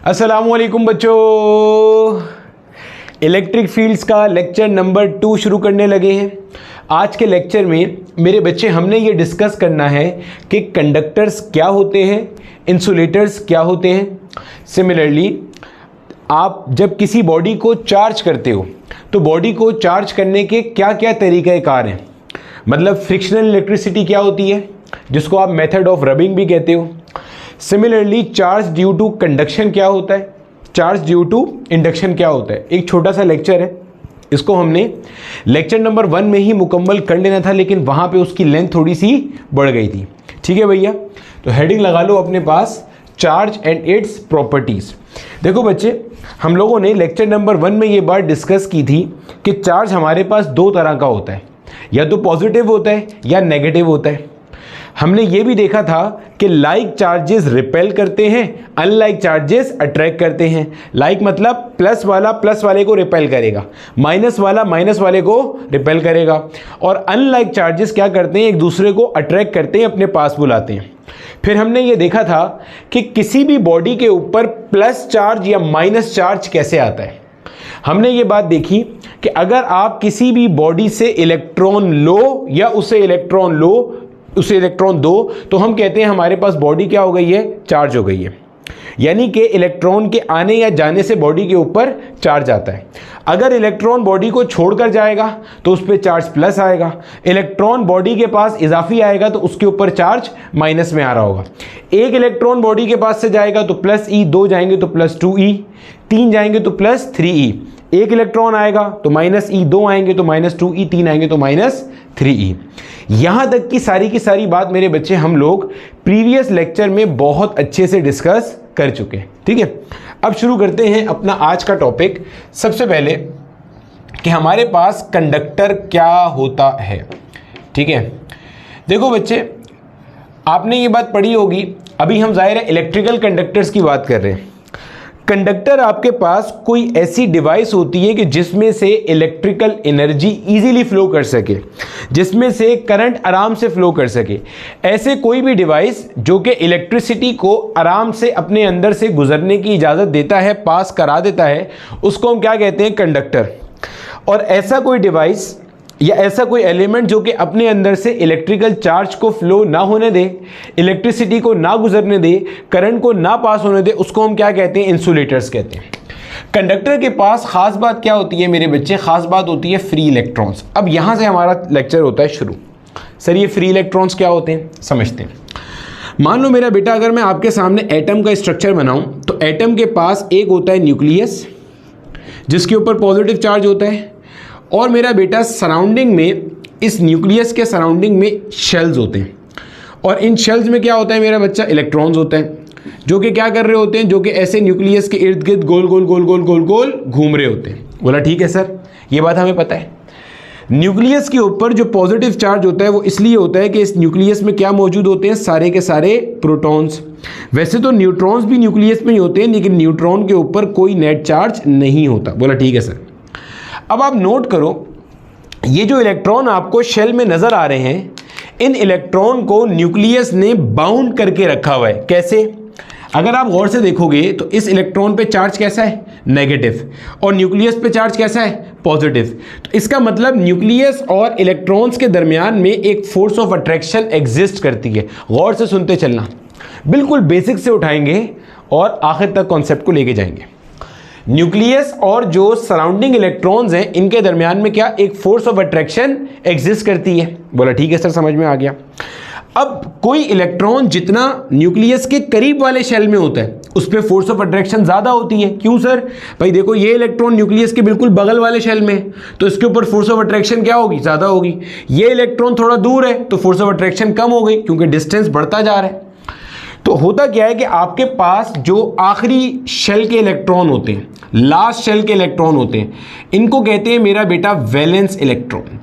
अस्सलामुअलैकुम बच्चों, electric fields का लेक्चर नंबर 2 शुरू करने लगे हैं। आज के लेक्चर में मेरे बच्चे हमने ये डिस्कस करना है कि कंडक्टर्स क्या होते हैं, इंसुलेटर्स क्या होते हैं। सिमिलरली आप जब किसी बॉडी को चार्ज करते हो तो बॉडी को चार्ज करने के क्या क्या तरीक़ाकार हैं। मतलब फ्रिक्शनल इलेक्ट्रिसिटी क्या होती है, जिसको आप मेथड ऑफ रबिंग भी कहते हो। Similarly charge due to conduction क्या होता है, चार्ज ड्यू टू इंडक्शन क्या होता है। एक छोटा सा लेक्चर है, इसको हमने लेक्चर नंबर 1 में ही मुकम्मल कर लेना था, लेकिन वहाँ पे उसकी लेंथ थोड़ी सी बढ़ गई थी। ठीक है भैया, तो हेडिंग लगा लो अपने पास, चार्ज एंड इट्स प्रॉपर्टीज़। देखो बच्चे, हम लोगों ने लेक्चर नंबर 1 में ये बात डिस्कस की थी कि चार्ज हमारे पास दो तरह का होता है, या तो पॉजिटिव होता है या नेगेटिव होता है। हमने ये भी देखा था कि लाइक चार्जेस रिपेल करते हैं, अनलाइक चार्जेस अट्रैक्ट करते हैं। लाइक मतलब प्लस वाला प्लस वाले को रिपेल करेगा, माइनस वाला माइनस वाले को रिपेल करेगा, और अनलाइक चार्जेस क्या करते हैं, एक दूसरे को अट्रैक्ट करते हैं, अपने पास बुलाते हैं। फिर हमने ये देखा था कि किसी भी बॉडी के ऊपर प्लस चार्ज या माइनस चार्ज कैसे आता है। हमने ये बात देखी कि अगर आप किसी भी बॉडी से इलेक्ट्रॉन लो या उसे इलेक्ट्रॉन दो, तो हम कहते हैं हमारे पास बॉडी क्या हो गई है, चार्ज हो गई है। यानी कि इलेक्ट्रॉन के आने या जाने से बॉडी के ऊपर चार्ज आता है। अगर इलेक्ट्रॉन बॉडी को छोड़कर जाएगा तो उस पर चार्ज प्लस आएगा, इलेक्ट्रॉन बॉडी के पास इजाफी आएगा तो उसके ऊपर चार्ज माइनस में आ रहा होगा। एक इलेक्ट्रॉन बॉडी के पास से जाएगा तो प्लस ई, दो जाएंगे तो प्लस 2e, 3 जाएंगे तो प्लस 3e, एक इलेक्ट्रॉन आएगा तो माइनस ई, 2 आएंगे तो माइनस 2e, 3 आएंगे तो माइनस 3e। यहाँ तक की सारी बात मेरे बच्चे हम लोग प्रीवियस लेक्चर में बहुत अच्छे से डिस्कस कर चुके हैं। ठीक है, अब शुरू करते हैं अपना आज का टॉपिक। सबसे पहले कि हमारे पास कंडक्टर क्या होता है। ठीक है, देखो बच्चे, आपने ये बात पढ़ी होगी, अभी हम ज़ाहिर है इलेक्ट्रिकल कंडक्टर्स की बात कर रहे हैं। कंडक्टर आपके पास कोई ऐसी डिवाइस होती है कि जिसमें से इलेक्ट्रिकल एनर्जी इजीली फ्लो कर सके, जिसमें से करंट आराम से फ्लो कर सके। ऐसे कोई भी डिवाइस जो कि इलेक्ट्रिसिटी को आराम से अपने अंदर से गुजरने की इजाज़त देता है, पास करा देता है, उसको हम क्या कहते हैं, कंडक्टर। और ऐसा कोई डिवाइस या ऐसा कोई एलिमेंट जो कि अपने अंदर से इलेक्ट्रिकल चार्ज को फ्लो ना होने दे, इलेक्ट्रिसिटी को ना गुजरने दे, करंट को ना पास होने दे, उसको हम क्या कहते हैं, इंसुलेटर्स कहते हैं। कंडक्टर के पास खास बात क्या होती है मेरे बच्चे, खास बात होती है फ्री इलेक्ट्रॉन्स। अब यहाँ से हमारा लेक्चर होता है शुरू। सर ये फ्री इलेक्ट्रॉन्स क्या होते हैं, समझते हैं। मान लो मेरा बेटा, अगर मैं आपके सामने एटम का स्ट्रक्चर बनाऊं तो एटम के पास एक होता है न्यूक्लियस, जिसके ऊपर पॉजिटिव चार्ज होता है, और मेरा बेटा सराउंडिंग में, इस न्यूक्लियस के सराउंडिंग में शेल्स होते हैं, और इन शेल्स में क्या होता है मेरा बच्चा, इलेक्ट्रॉन्स होते हैं, जो कि क्या कर रहे होते हैं, जो कि ऐसे न्यूक्लियस के इर्द गिर्द गोल गोल गोल गोल गोल गोल घूम रहे होते हैं। बोला ठीक है सर, ये बात हमें पता है। न्यूक्लियस के ऊपर जो पॉजिटिव चार्ज होता है वो इसलिए होता है कि इस न्यूक्लियस में क्या मौजूद होते हैं, सारे के सारे प्रोटॉन्स। वैसे तो न्यूट्रॉन्स भी न्यूक्लियस में ही होते हैं, लेकिन न्यूट्रॉन के ऊपर कोई नेट चार्ज नहीं होता। बोला ठीक है सर। अब आप नोट करो, ये जो इलेक्ट्रॉन आपको शेल में नजर आ रहे हैं, इन इलेक्ट्रॉन को न्यूक्लियस ने बाउंड करके रखा हुआ है। कैसे? अगर आप गौर से देखोगे तो इस इलेक्ट्रॉन पे चार्ज कैसा है, नेगेटिव, और न्यूक्लियस पे चार्ज कैसा है, पॉजिटिव। तो इसका मतलब न्यूक्लियस और इलेक्ट्रॉन्स के दरमियान में एक फोर्स ऑफ अट्रैक्शन एग्जिस्ट करती है। गौर से सुनते चलना, बिल्कुल बेसिक से उठाएंगे और आखिर तक कॉन्सेप्ट को लेके जाएंगे। न्यूक्लियस और जो सराउंडिंग इलेक्ट्रॉन्स हैं, इनके दरमियान में क्या, एक फोर्स ऑफ अट्रैक्शन एग्जिस्ट करती है। बोला ठीक है सर, समझ में आ गया। अब कोई इलेक्ट्रॉन जितना न्यूक्लियस के करीब वाले शेल में होता है, उस पर फोर्स ऑफ अट्रैक्शन ज़्यादा होती है। क्यों सर? भाई देखो, ये इलेक्ट्रॉन न्यूक्लियस के बिल्कुल बगल वाले शेल में, तो इसके ऊपर फोर्स ऑफ अट्रैक्शन क्या होगी, ज़्यादा होगी। ये इलेक्ट्रॉन थोड़ा दूर है तो फोर्स ऑफ अट्रैक्शन कम हो गई, क्योंकि डिस्टेंस बढ़ता जा रहा है। तो होता क्या है कि आपके पास जो आखिरी शेल के इलेक्ट्रॉन होते हैं, लास्ट शेल के इलेक्ट्रॉन होते हैं, इनको कहते हैं मेरा बेटा वैलेंस इलेक्ट्रॉन।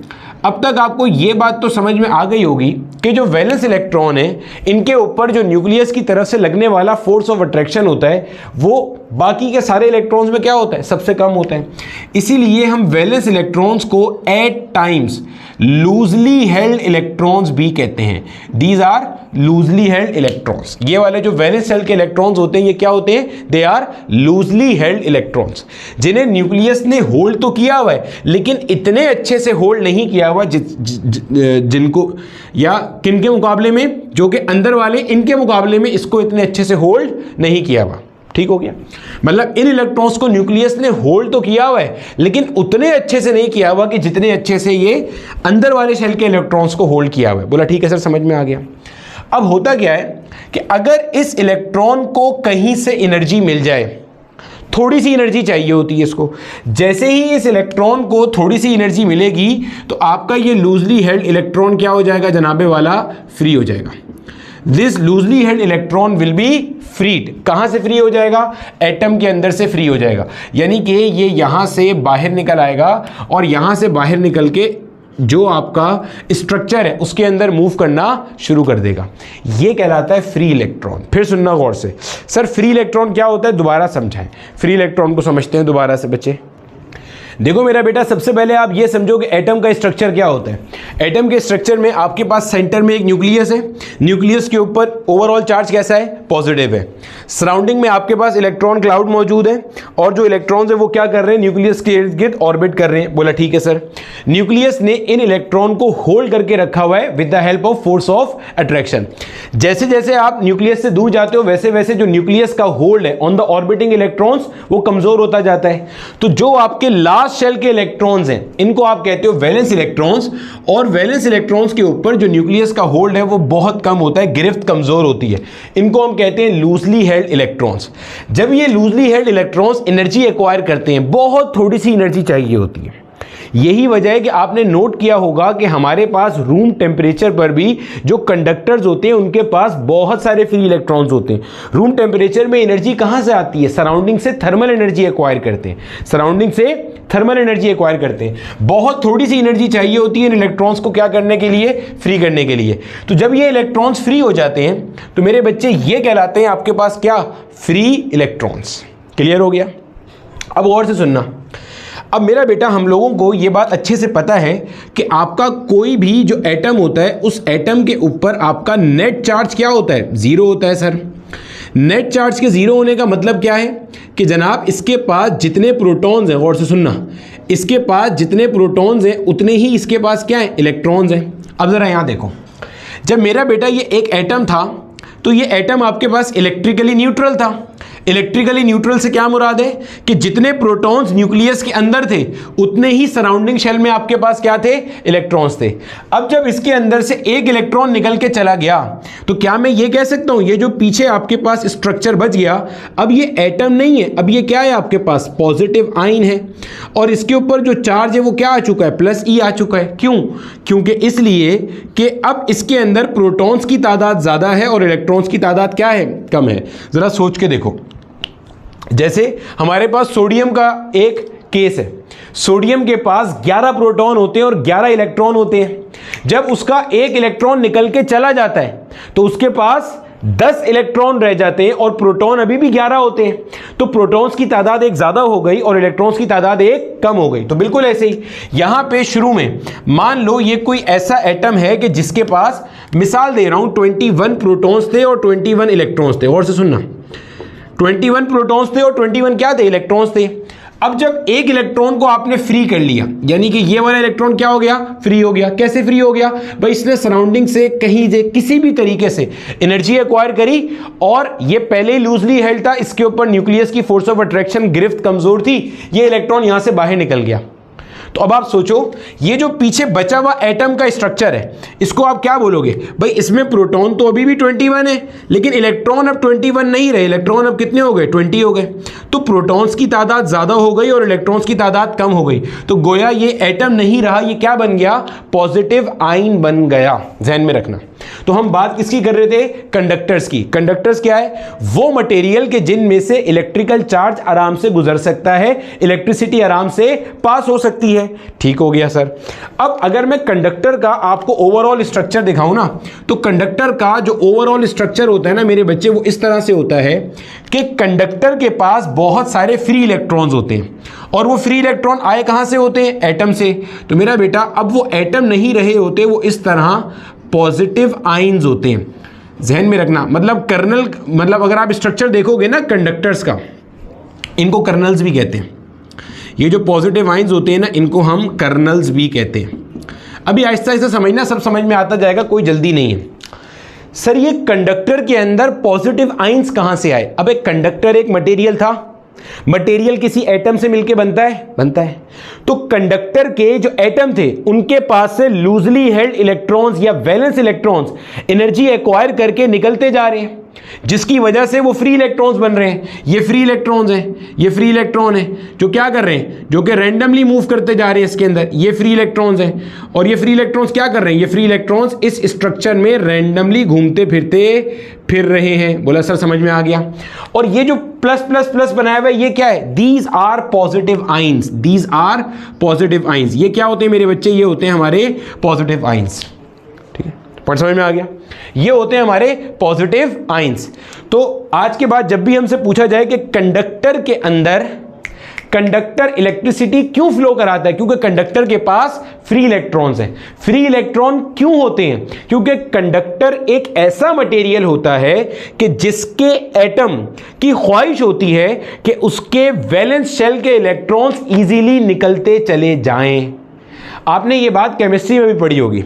अब तक आपको ये बात तो समझ में आ गई होगी कि जो वैलेंस इलेक्ट्रॉन है, इनके ऊपर जो न्यूक्लियस की तरफ से लगने वाला फोर्स ऑफ अट्रैक्शन होता है वो बाकी के सारे इलेक्ट्रॉन्स में क्या होता है, सबसे कम होता है। इसीलिए हम वैलेंस इलेक्ट्रॉन्स को at times loosely held electrons भी कहते हैं। These are loosely held electrons. ये वाले जो वैलेंस शेल के इलेक्ट्रॉन्स होते हैं ये क्या होते हैं, they are loosely held electrons, जिन्हें न्यूक्लियस ने होल्ड तो किया हुआ है लेकिन इतने अच्छे से होल्ड नहीं किया हुआ जिनको, या किन के मुकाबले में, जो कि अंदर वाले इनके मुकाबले में इसको इतने अच्छे से होल्ड नहीं किया हुआ। ठीक हो गया, मतलब इन इलेक्ट्रॉन्स को न्यूक्लियस ने होल्ड तो किया हुआ है लेकिन उतने अच्छे से नहीं किया हुआ कि जितने अच्छे से ये अंदर वाले शेल के इलेक्ट्रॉन्स को होल्ड किया हुआ है। बोला ठीक है सर, समझ में आ गया। अब होता क्या है कि अगर इस इलेक्ट्रॉन को कहीं से एनर्जी मिल जाए, थोड़ी सी एनर्जी चाहिए होती है इसको, जैसे ही इस इलेक्ट्रॉन को थोड़ी सी एनर्जी मिलेगी तो आपका ये लूजली हेल्ड इलेक्ट्रॉन क्या हो जाएगा जनाबे वाला, फ्री हो जाएगा। This loosely held electron will be freed. कहां से फ्री हो जाएगा, एटम के अंदर से फ्री हो जाएगा, यानी कि ये यहां से बाहर निकल आएगा और यहां से बाहर निकल के जो आपका स्ट्रक्चर है उसके अंदर मूव करना शुरू कर देगा। ये कहलाता है फ्री इलेक्ट्रॉन। फिर सुनना गौर से, सर फ्री इलेक्ट्रॉन क्या होता है, दोबारा समझाएं। फ्री इलेक्ट्रॉन को समझते हैं दोबारा से बच्चे। देखो मेरा बेटा, सबसे पहले आप ये समझो कि एटम का स्ट्रक्चर क्या होता है। एटम के स्ट्रक्चर में आपके पास सेंटर में एक न्यूक्लियस है, न्यूक्लियस के ऊपर ओवरऑल चार्ज कैसा है, पॉजिटिव है। सराउंडिंग में आपके पास इलेक्ट्रॉन क्लाउड मौजूद है और जो इलेक्ट्रॉन्स है वो क्या कर रहे हैं, न्यूक्लियस के इर्द गिर्द ऑर्बिट कर रहे हैं। बोला ठीक है सर। न्यूक्लियस ने इन इलेक्ट्रॉन को होल्ड करके रखा हुआ है with the help of force of attraction. जैसे जैसे आप न्यूक्लियस से दूर जाते हो वैसे वैसे जो न्यूक्लियस का होल्ड है ऑन द ऑर्बिटिंग इलेक्ट्रॉन्स वो कमजोर होता जाता है। तो जो आपके लास्ट शेल के इलेक्ट्रॉन्स हैं इनको आप कहते हो वैलेंस इलेक्ट्रॉन्स, और वैलेंस इलेक्ट्रॉन्स के ऊपर जो न्यूक्लियस का होल्ड है वो बहुत कम होता है, गिरफ्त कमजोर होती है। इनको हम कहते हैं लूजली हेल्ड इलेक्ट्रॉन्स। जब ये loosely held electrons energy acquire करते हैं, बहुत थोड़ी सी एनर्जी चाहिए होती है। यही वजह है कि आपने नोट किया होगा कि हमारे पास रूम टेम्परेचर पर भी जो कंडक्टर्स होते हैं उनके पास बहुत सारे फ्री इलेक्ट्रॉन्स होते हैं। रूम टेम्परेचर में एनर्जी कहां से आती है, सराउंडिंग से थर्मल एनर्जी एक्वायर करते हैं, सराउंडिंग से थर्मल एनर्जी एक्वायर करते हैं। बहुत थोड़ी सी एनर्जी चाहिए होती है इन इलेक्ट्रॉन्स को क्या करने के लिए, फ्री करने के लिए। तो जब ये इलेक्ट्रॉन्स फ्री हो जाते हैं तो मेरे बच्चे ये कहलाते हैं आपके पास क्या, फ्री इलेक्ट्रॉन्स। क्लियर हो गया। अब और से सुनना। अब मेरा बेटा, हम लोगों को ये बात अच्छे से पता है कि आपका कोई भी जो एटम होता है उस एटम के ऊपर आपका नेट चार्ज क्या होता है, जीरो होता है सर। नेट चार्ज के जीरो होने का मतलब क्या है कि जनाब इसके पास जितने प्रोटॉन्स हैं, गौर से सुनना, इसके पास जितने प्रोटॉन्स हैं उतने ही इसके पास क्या है, इलेक्ट्रॉन्स हैं। अब जरा यहाँ देखो, जब मेरा बेटा ये एक एटम था तो ये एटम आपके पास इलेक्ट्रिकली न्यूट्रल था। इलेक्ट्रिकली न्यूट्रल से क्या मुराद है कि जितने प्रोटॉन्स न्यूक्लियस के अंदर थे उतने ही सराउंडिंग शेल में आपके पास क्या थे, इलेक्ट्रॉन्स थे। अब जब इसके अंदर से एक इलेक्ट्रॉन निकल के चला गया तो क्या मैं ये कह सकता हूं ये जो पीछे आपके पास स्ट्रक्चर बच गया, अब ये एटम नहीं है, अब ये क्या है आपके पास, पॉजिटिव आयन है, और इसके ऊपर जो चार्ज है वो क्या आ चुका है, प्लस ई आ चुका है। क्यों, क्योंकि इसलिए कि अब इसके अंदर प्रोटॉन्स की तादाद ज्यादा है और इलेक्ट्रॉन्स की तादाद क्या है, कम है। जरा सोच के देखो, जैसे हमारे पास सोडियम का एक केस है, सोडियम के पास 11 प्रोटॉन होते हैं और 11 इलेक्ट्रॉन होते हैं। जब उसका एक इलेक्ट्रॉन निकल के चला जाता है तो उसके पास 10 इलेक्ट्रॉन रह जाते हैं और प्रोटॉन अभी भी 11 होते हैं। तो प्रोटॉन्स की तादाद एक ज्यादा हो गई और इलेक्ट्रॉन्स की तादाद एक कम हो गई। तो बिल्कुल ऐसे ही यहां पे शुरू में मान लो ये कोई ऐसा एटम है कि जिसके पास, मिसाल दे रहा हूं, 21 प्रोटॉन्स थे और 21 इलेक्ट्रॉन्स थे। और से सुनना, 21 प्रोटॉन्स थे और 21 क्या थे, इलेक्ट्रॉन्स थे। अब जब एक इलेक्ट्रॉन को आपने फ्री कर लिया, यानी कि ये वाला इलेक्ट्रॉन क्या हो गया, फ्री हो गया। कैसे फ्री हो गया भाई, इसने सराउंडिंग से कहीं से किसी भी तरीके से एनर्जी एक्वायर करी और ये पहले ही लूजली हेल्ड था, इसके ऊपर न्यूक्लियस की फोर्स ऑफ अट्रैक्शन गिरफ्त कमजोर थी, ये इलेक्ट्रॉन यहां से बाहर निकल गया। तो अब आप सोचो, ये जो पीछे बचा हुआ एटम का स्ट्रक्चर है इसको आप क्या बोलोगे भाई, इसमें प्रोटॉन तो अभी भी 21 है लेकिन इलेक्ट्रॉन अब 21 नहीं रहे, इलेक्ट्रॉन अब कितने हो गए, 20 हो गए। तो प्रोटॉन्स की तादाद ज्यादा हो गई और इलेक्ट्रॉन्स की तादाद कम हो गई। तो गोया ये एटम नहीं रहा, ये क्या बन गया, पॉजिटिव आयन बन गया। ध्यान में रखना। तो हम बात किसकी कर रहे थे? कंडक्टर्स की। कंडक्टर्स क्या है? वो मटेरियल के जिनमें से इलेक्ट्रिकल चार्ज आराम से गुजर सकता है, इलेक्ट्रिसिटी आराम से पास हो सकती है। ठीक हो गया सर। अब अगर मैं कंडक्टर का आपको ओवरऑल स्ट्रक्चर दिखाऊं ना, तो कंडक्टर का जो ओवरऑल स्ट्रक्चर होता है ना मेरे बच्चे, वो इस तरह से होता है कि कंडक्टर के पास बहुत सारे फ्री इलेक्ट्रॉन्स होते हैं, और वो फ्री इलेक्ट्रॉन आए कहां से होते हैं? एटम से। तो मेरा बेटा अब वो एटम नहीं रहे होते, वो इस तरह पॉजिटिव आयंस होते हैं। ध्यान में रखना, मतलब कर्नल, मतलब अगर आप स्ट्रक्चर देखोगे ना कंडक्टर्स का, इनको कर्नल्स भी कहते हैं। ये जो पॉजिटिव आयंस होते हैं ना, इनको हम कर्नल्स भी कहते हैं। अभी आहिस्ता आहिस्ता समझना, सब समझ में आता जाएगा, कोई जल्दी नहीं है। सर ये कंडक्टर के अंदर पॉजिटिव आयंस कहां से आए? अब एक कंडक्टर एक मटेरियल था, मटेरियल किसी एटम से मिलके बनता है। तो कंडक्टर के जो एटम थे उनके पास से लूजली हेल्ड इलेक्ट्रॉन्स या वैलेंस इलेक्ट्रॉन्स एनर्जी एक्वायर करके निकलते जा रहे हैं, जिसकी वजह से वो फ्री इलेक्ट्रॉन्स बन रहे हैं। ये फ्री इलेक्ट्रॉन्स हैं, ये फ्री इलेक्ट्रॉन है जो क्या कर रहे हैं? जो कि रैंडमली मूव करते जा रहे हैं इसके अंदर। ये फ्री इलेक्ट्रॉन्स हैं, और ये फ्री इलेक्ट्रॉन्स क्या कर रहे हैं? ये फ्री इलेक्ट्रॉन्स इस स्ट्रक्चर में रैंडमली घूमते फिर रहे हैं। बोला सर समझ में आ गया। और ये जो प्लस प्लस प्लस बनाया हुआ है, ये क्या है? These are positive ions. These are positive ions. ये क्या होते हैं मेरे बच्चे? ये होते हैं हमारे पॉजिटिव आयंस। ठीक है, पॉइंट समझ में आ गया? ये होते हैं हमारे पॉजिटिव आयंस। तो आज के बाद जब भी हमसे पूछा जाए कि कंडक्टर के अंदर कंडक्टर इलेक्ट्रिसिटी क्यों फ्लो कराता है, क्योंकि कंडक्टर के पास फ्री इलेक्ट्रॉन्स हैं। फ्री इलेक्ट्रॉन क्यों होते हैं? क्योंकि कंडक्टर एक ऐसा मटेरियल होता है कि जिसके एटम की ख्वाहिश होती है कि उसके वैलेंस शेल के इलेक्ट्रॉन्स इजीली निकलते चले जाएं। आपने ये बात केमिस्ट्री में भी पढ़ी होगी।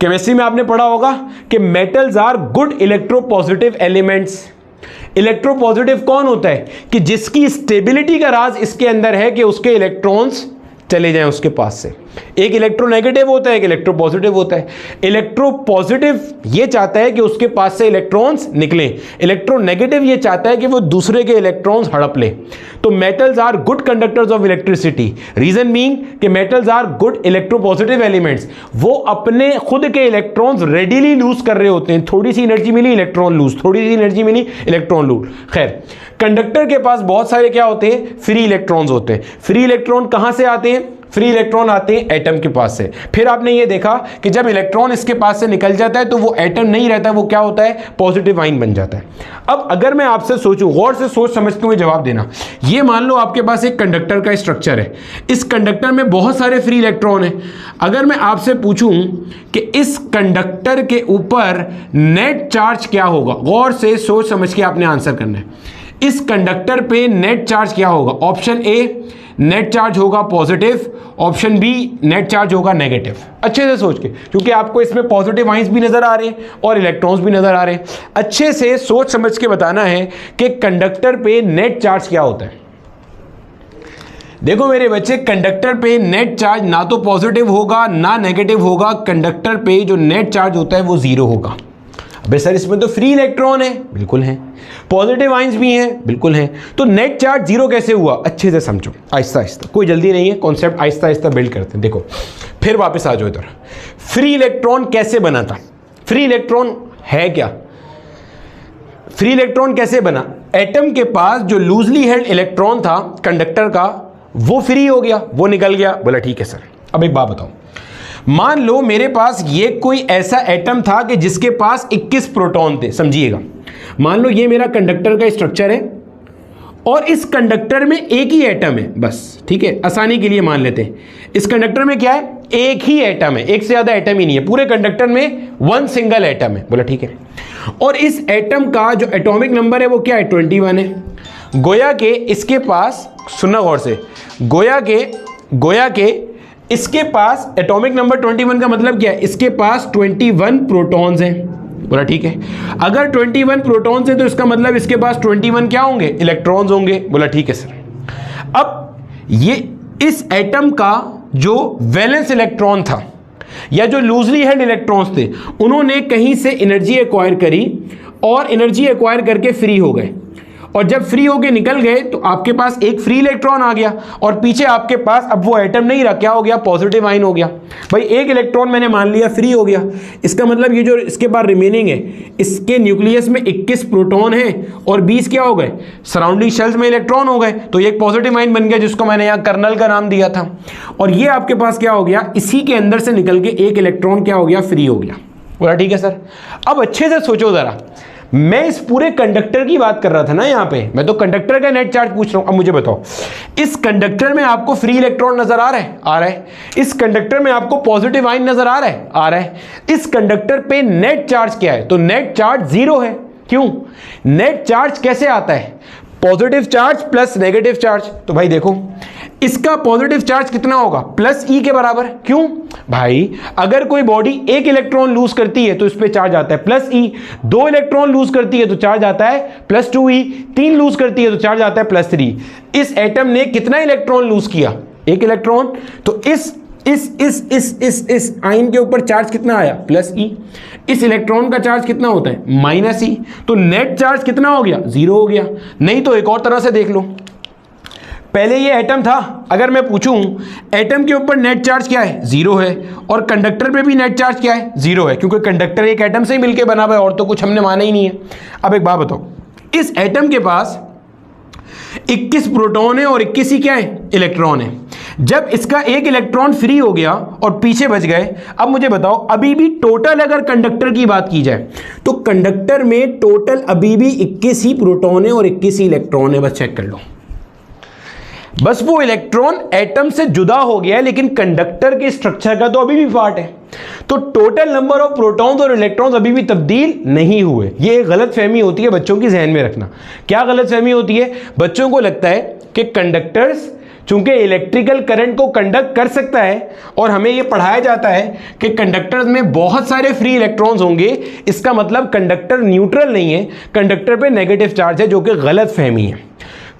केमिस्ट्री में आपने पढ़ा होगा कि metals are good electropositive elements. Electropositive कौन होता है? कि जिसकी स्टेबिलिटी का राज इसके अंदर है कि उसके इलेक्ट्रॉन्स चले जाएं उसके पास से। एक इलेक्ट्रोनेगेटिव होता है, एक इलेक्ट्रोपॉजिटिव होता है। इलेक्ट्रोपॉजिटिव ये चाहता है कि उसके पास से इलेक्ट्रॉन्स निकलें, इलेक्ट्रोनेगेटिव ये चाहता है कि वो दूसरे के इलेक्ट्रॉन्स हड़प ले। तो metals are good conductors of electricity. Reason being कि metals are good electropositive elements. वो अपने खुद के इलेक्ट्रॉन्स रेडिली लूज कर रहे होते हैं। थोड़ी सी एनर्जी मिली, इलेक्ट्रॉन लूज, थोड़ी सी एनर्जी मिली, इलेक्ट्रॉन लूज। खैर, कंडक्टर के पास बहुत सारे क्या होते हैं? फ्री इलेक्ट्रॉन्स होते हैं। फ्री इलेक्ट्रॉन कहां से आते हैं? फ्री इलेक्ट्रॉन आते हैं एटम के पास से। फिर आपने ये देखा कि जब इलेक्ट्रॉन इसके पास से निकल जाता है तो वो एटम नहीं रहता, वो क्या होता है? पॉजिटिव आयन बन जाता है। अब अगर मैं आपसे सोचूं, गौर से सोच समझते हुए जवाब देना। ये मान लो आपके पास एक कंडक्टर का स्ट्रक्चर है, इस कंडक्टर में बहुत सारे फ्री इलेक्ट्रॉन हैं। अगर मैं आपसे पूछूं कि इस कंडक्टर के ऊपर नेट चार्ज क्या होगा, गौर से सोच समझ के आपने आंसर करना है। इस कंडक्टर पे नेट चार्ज क्या होगा? ऑप्शन ए नेट चार्ज होगा positive, option B net charge होगा नेगेटिव। अच्छे से सोच के, क्योंकि आपको इसमें पॉजिटिव आयंस भी नजर आ रहे हैं और इलेक्ट्रॉन्स भी नजर आ रहे हैं। अच्छे से सोच समझ के बताना है कि कंडक्टर पे नेट चार्ज क्या होता है। देखो मेरे बच्चे, कंडक्टर पे नेट चार्ज ना तो पॉजिटिव होगा ना नेगेटिव होगा। कंडक्टर पे जो नेट चार्ज होता है वो जीरो होगा। अबे सर इसमें तो फ्री इलेक्ट्रॉन है, बिल्कुल है। पॉजिटिव आयंस भी हैं, बिल्कुल हैं। तो नेट चार्ज जीरो कैसे हुआ? अच्छे से समझो, आहिस्ता आहिस्ता, कोई जल्दी नहीं है, कॉन्सेप्ट आहिस्ता आहिस्ता बिल्ड करते हैं। देखो फिर वापस आ जाओ इधर। फ्री इलेक्ट्रॉन कैसे बना था? फ्री इलेक्ट्रॉन है क्या? फ्री इलेक्ट्रॉन कैसे बना? एटम के पास जो लूजली हेल्ड इलेक्ट्रॉन था कंडक्टर का, वो फ्री हो गया, वो निकल गया। बोला ठीक है सर। अब एक बात बताओ, मान लो मेरे पास ये कोई ऐसा एटम था कि जिसके पास 21 प्रोटॉन थे। समझिएगा, मान लो ये मेरा कंडक्टर का स्ट्रक्चर है और इस कंडक्टर में एक ही एटम है बस। ठीक है, आसानी के लिए मान लेते हैं इस कंडक्टर में क्या है? एक ही एटम है, एक से ज्यादा एटम ही नहीं है। पूरे कंडक्टर में वन सिंगल एटम है। बोला ठीक है। और इस एटम का जो एटॉमिक नंबर है वो क्या है? 21 है। गोया के इसके पास, सुनना गौर से, गोया के इसके पास एटॉमिक नंबर 21 का मतलब क्या है? इसके पास 21 प्रोटॉन्स हैं। बोला ठीक है। अगर 21 प्रोटॉन्स हैं तो इसका मतलब इसके पास 21 क्या होंगे? इलेक्ट्रॉन्स होंगे। बोला ठीक है सर। अब ये इस एटम का जो वैलेंस इलेक्ट्रॉन था या जो लूजली हेल्ड इलेक्ट्रॉन्स थे, उन्होंने कहीं से एनर्जी एक्वायर करी और एनर्जी एक्वायर करके फ्री हो गए। और जब फ्री होके निकल गए तो आपके पास एक फ्री इलेक्ट्रॉन आ गया और पीछे आपके पास अब वो एटम नहीं रहा, क्या हो गया, पॉजिटिव आयन हो गया। भाई एक इलेक्ट्रॉन मैंने मान लिया फ्री हो गया, इसका मतलब ये जो इसके बाद रिमेनिंग है इसके न्यूक्लियस में 21 प्रोटॉन है और 20 क्या हो गए, सराउंडिंग शेल्स में इलेक्ट्रॉन हो गए, तो ये एक पॉजिटिव आयन बन गया जिसको मैंने यहाँ कर्नल का नाम दिया था। और ये आपके पास क्या हो गया, इसी के अंदर से निकल के एक इलेक्ट्रॉन क्या हो गया, फ्री हो गया। बोला ठीक है सर। अब अच्छे से सोचो जरा, मैं इस पूरे कंडक्टर की बात कर रहा था ना, यहां पे मैं तो कंडक्टर का नेट चार्ज पूछ रहा हूं। अब मुझे बताओ, इस कंडक्टर में आपको फ्री इलेक्ट्रॉन नजर आ रहा है, आ रहा है। इस कंडक्टर में आपको पॉजिटिव आयन नजर आ रहा है, आ रहा है। इस कंडक्टर पे नेट चार्ज क्या है, तो नेट चार्ज 0 है। क्यों, नेट चार्ज कैसे आता है, positive charge plus negative charge. तो भाई देखो इसका पॉजिटिव चार्ज कितना होगा, प्लस ई के बराबर। क्यों भाई, अगर कोई बॉडी एक इलेक्ट्रॉन लूज करती है तो इस पे चार्ज आता है प्लस ई, 2 इलेक्ट्रॉन लूज करती है तो चार्ज आता है प्लस 2ई, 3 लूज करती है तो चार्ज आता है प्लस 3। इस एटम ने कितना इलेक्ट्रॉन लूज किया, 1 इलेक्ट्रॉन, तो इस आयन के ऊपर चार्ज कितना आया, प्लस ई। इस इलेक्ट्रॉन का चार्ज कितना होता है, माइनस ई, तो नेट चार्ज कितना हो गया, 0 हो गया। नहीं तो एक और तरह से देख लो, पहले ये एटम था, अगर मैं पूछूं एटम के ऊपर नेट चार्ज क्या है, 0 है, और कंडक्टर पे भी नेट चार्ज क्या है, 0 है, क्योंकि कंडक्टर एक एटम से ही मिलकर बना हुआ है और तो कुछ हमने माना ही नहीं है। अब एक बात बताओ, इस एटम के पास 21 प्रोटॉन है और 21 ही क्या है, इलेक्ट्रॉन है। जब इसका एक इलेक्ट्रॉन फ्री हो गया और पीछे बच गए, अब मुझे बताओ अभी भी टोटल अगर कंडक्टर की बात की जाए तो कंडक्टर में टोटल अभी भी 21 ही प्रोटॉन है और 21 ही इलेक्ट्रॉन है। बस चेक कर लो, बस वो इलेक्ट्रॉन एटम से जुदा हो गया है लेकिन कंडक्टर के स्ट्रक्चर का तो अभी भी पार्ट है। तो टोटल नंबर ऑफ प्रोटॉन्स और इलेक्ट्रॉन्स अभी भी तब्दील नहीं हुए। ये एक गलतफहमी होती है बच्चों की, ज़हन में रखना। क्या गलतफहमी होती है, बच्चों को लगता है कि कंडक्टर्स चूंकि इलेक्ट्रिकल करंट को कंडक्ट कर सकता है और हमें यह पढ़ाया जाता है कि कंडक्टर्स में बहुत सारे फ्री इलेक्ट्रॉन्स होंगे, इसका मतलब कंडक्टर न्यूट्रल नहीं है, कंडक्टर पे नेगेटिव चार्ज है, जो कि गलतफहमी है।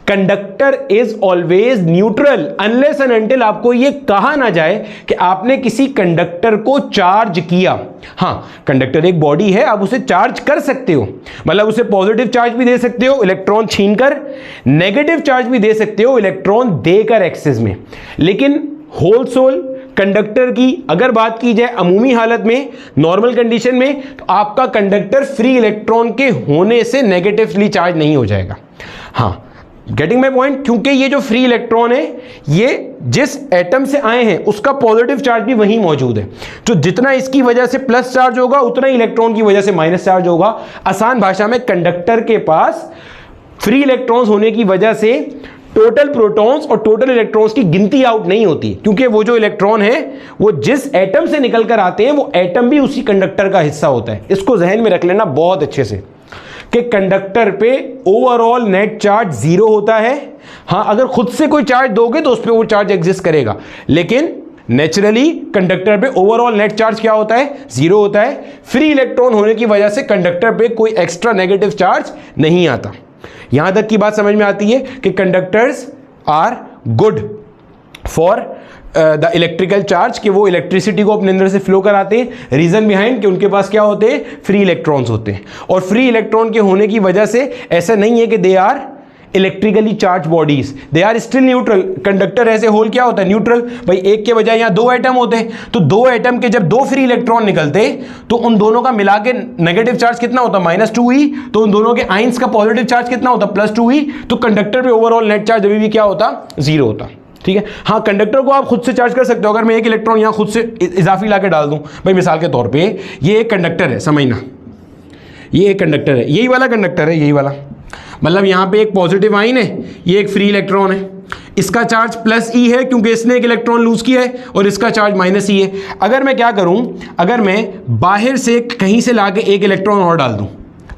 Conductor is always neutral unless and until आपको यह कहा ना जाए कि आपने किसी कंडक्टर को चार्ज किया। हां, कंडक्टर एक बॉडी है, आप उसे चार्ज कर सकते हो, मतलब उसे पॉजिटिव चार्ज भी दे सकते हो इलेक्ट्रॉन छीनकर, नेगेटिव चार्ज भी दे सकते हो इलेक्ट्रॉन देकर एक्सेस में। लेकिन होल सोल कंडक्टर की अगर बात की जाए अमूमी हालत में, नॉर्मल कंडीशन में, तो आपका कंडक्टर फ्री इलेक्ट्रॉन के होने से नेगेटिवली चार्ज नहीं हो जाएगा। हां, गेटिंग माई पॉइंट, क्योंकि ये जो फ्री इलेक्ट्रॉन है ये जिस एटम से आए हैं उसका पॉजिटिव चार्ज भी वहीं मौजूद है, तो जितना इसकी वजह से प्लस चार्ज होगा उतना ही इलेक्ट्रॉन की वजह से माइनस चार्ज होगा। आसान भाषा में कंडक्टर के पास फ्री इलेक्ट्रॉन्स होने की वजह से टोटल प्रोटॉन्स और टोटल इलेक्ट्रॉन्स की गिनती आउट नहीं होती, क्योंकि वो जो इलेक्ट्रॉन है वो जिस एटम से निकल कर आते हैं वो एटम भी उसी कंडक्टर का हिस्सा होता है। इसको जहन में रख लेना बहुत अच्छे से कि कंडक्टर पे ओवरऑल नेट चार्ज 0 होता है। हां, अगर खुद से कोई चार्ज दोगे तो उस पर वो चार्ज एग्जिस्ट करेगा, लेकिन नेचुरली कंडक्टर पे ओवरऑल नेट चार्ज क्या होता है, 0 होता है। फ्री इलेक्ट्रॉन होने की वजह से कंडक्टर पे कोई एक्स्ट्रा नेगेटिव चार्ज नहीं आता। यहां तक की बात समझ में आती है कि conductors are good for the electrical charge, कि वो इलेक्ट्रिसिटी को अपने अंदर से फ्लो कराते हैं। रीजन बिहाइंड कि उनके पास क्या होते हैं, फ्री इलेक्ट्रॉन्स होते हैं, और फ्री इलेक्ट्रॉन के होने की वजह से ऐसा नहीं है कि they are electrically charge bodies, they are still neutral. Conductor ऐसे होल क्या होता है, न्यूट्रल। भाई एक के बजाय यहां 2 एटम होते हैं, तो 2 एटम के जब 2 फ्री इलेक्ट्रॉन निकलते तो उन दोनों का मिला के नेगेटिव चार्ज कितना होता, -2e, तो उन दोनों के आइंस का पॉजिटिव चार्ज कितना होता, +2e, तो कंडक्टर पे ओवरऑल नेट चार्ज अभी भी क्या होता, 0 होता। ठीक है। हाँ, कंडक्टर को आप खुद से चार्ज कर सकते हो। अगर मैं एक इलेक्ट्रॉन यहां खुद से इजाफी लाके डाल दूं, भाई मिसाल के तौर पे ये एक कंडक्टर है, समझना, ये एक कंडक्टर है, यही वाला कंडक्टर है, यही वाला, मतलब यहां पे एक पॉजिटिव आइन है, ये एक फ्री इलेक्ट्रॉन है, इसका चार्ज +e है क्योंकि इसने एक इलेक्ट्रॉन लूज किया है, और इसका चार्ज -e है। अगर मैं क्या करूं, अगर मैं बाहर से कहीं से लाके एक इलेक्ट्रॉन और डाल दूं,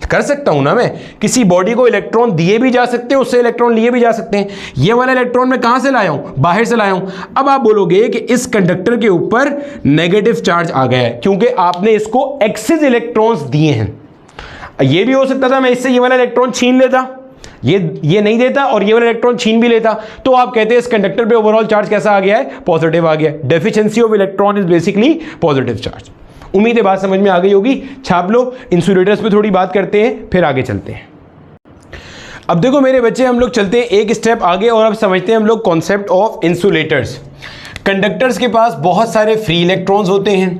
कर सकता हूं ना, मैं किसी बॉडी को इलेक्ट्रॉन दिए भी जा सकते हैं, उससे इलेक्ट्रॉन लिए भी जा सकते हैं। ये वाला इलेक्ट्रॉन मैं कहां से लाया हूं, बाहर से लाया हूं। अब आप बोलोगे कि इस कंडक्टर के ऊपर नेगेटिव चार्ज आ गया है क्योंकि आपने इसको एक्सिस इलेक्ट्रॉन्स दिए हैं। ये भी हो सकता था मैं इससे ये वाला इलेक्ट्रॉन छीन लेता, ये नहीं देता और ये वाला इलेक्ट्रॉन छीन भी लेता, तो आप कहते हैं इस कंडक्टर पे ओवरऑल चार्ज कैसा आ गया है, पॉजिटिव आ गया। Deficiency of electron is basically positive charge. उम्मीद है बात समझ में आ गई होगी। छाप लो। इंसुलेटर्स पे थोड़ी बात करते हैं, फिर आगे चलते हैं। अब देखो मेरे बच्चे, हम लोग चलते हैं एक स्टेप आगे और अब समझते हैं हम लोग कॉन्सेप्ट ऑफ इंसुलेटर्स। कंडक्टर्स के पास बहुत सारे फ्री इलेक्ट्रॉन्स होते हैं,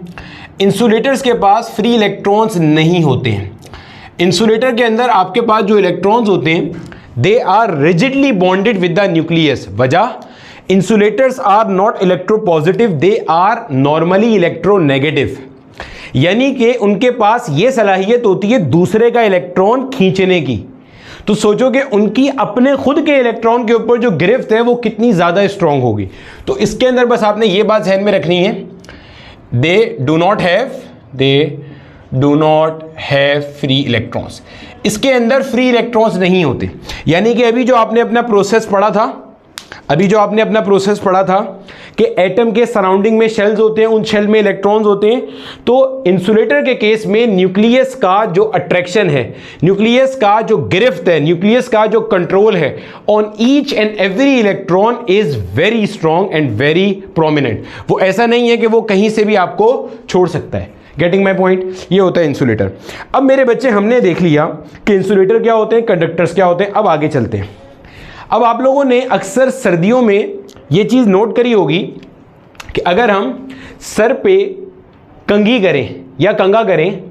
इंसुलेटर्स के पास फ्री इलेक्ट्रॉन्स नहीं होते हैं। इंसुलेटर के अंदर आपके पास जो इलेक्ट्रॉन्स होते हैं they are rigidly bonded with the nucleus. वजह, insulators are not electropositive, they are normally electronegative, यानी कि उनके पास ये सलाहियत होती है दूसरे का इलेक्ट्रॉन खींचने की। तो सोचो कि उनकी अपने खुद के इलेक्ट्रॉन के ऊपर जो गिरफ्त है वो कितनी ज़्यादा स्ट्रांग होगी। तो इसके अंदर बस आपने ये बात ध्यान में रखनी है, they do not have free electrons. इसके अंदर फ्री इलेक्ट्रॉन्स नहीं होते, यानी कि अभी जो आपने अपना प्रोसेस पढ़ा था कि एटम के सराउंडिंग में शेल्स होते हैं, उन शेल में इलेक्ट्रॉन्स होते हैं। तो इंसुलेटर के केस में न्यूक्लियस का जो अट्रैक्शन है, न्यूक्लियस का जो गिरफ्त है, न्यूक्लियस का जो कंट्रोल है on each and every electron is very strong and very prominent. वो ऐसा नहीं है कि वो कहीं से भी आपको छोड़ सकता है। Getting my point? ये होता है इंसुलेटर। अब मेरे बच्चे, हमने देख लिया कि इंसुलेटर क्या होते हैं, कंडक्टर्स क्या होते हैं। अब आगे चलते हैं। अब आप लोगों ने अक्सर सर्दियों में ये चीज़ नोट करी होगी कि अगर हम सर पे कंघी करें या कंघा करें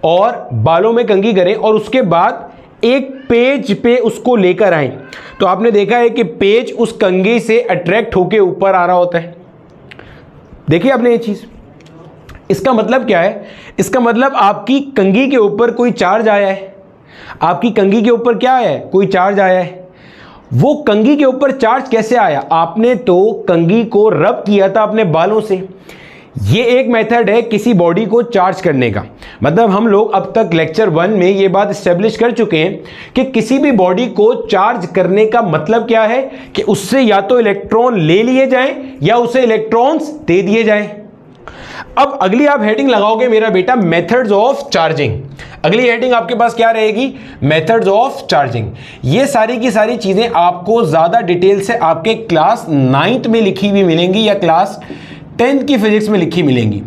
और बालों में कंघी करें और उसके बाद एक पेज पे उसको लेकर आएं, तो आपने देखा है कि पेज उस कंघी से अट्रैक्ट होके ऊपर आ रहा होता है। देखिए आपने ये चीज़। इसका मतलब क्या है? इसका मतलब आपकी कंघी के ऊपर कोई चार्ज आया है। आपकी कंघी के ऊपर क्या आया है? कोई चार्ज आया है। वो कंघी के ऊपर चार्ज कैसे आया? आपने तो कंघी को रब किया था अपने बालों से। ये एक मेथड है किसी बॉडी को चार्ज करने का। मतलब हम लोग अब तक लेक्चर 1 में ये बात एस्टेब्लिश कर चुके हैं कि किसी भी बॉडी को चार्ज करने का मतलब क्या है कि उससे या तो इलेक्ट्रॉन ले लिए जाएं या उसे इलेक्ट्रॉन्स दे दिए जाएं। अब अगली आप हेडिंग लगाओगे मेरा बेटा, मेथड्स ऑफ चार्जिंग। अगली हेडिंग आपके पास क्या रहेगी? Methods of charging. ये सारी की सारी चीजें आपको ज्यादा डिटेल से आपके क्लास 9th में लिखी हुई मिलेंगी या क्लास 10th की फिजिक्स में लिखी मिलेंगी।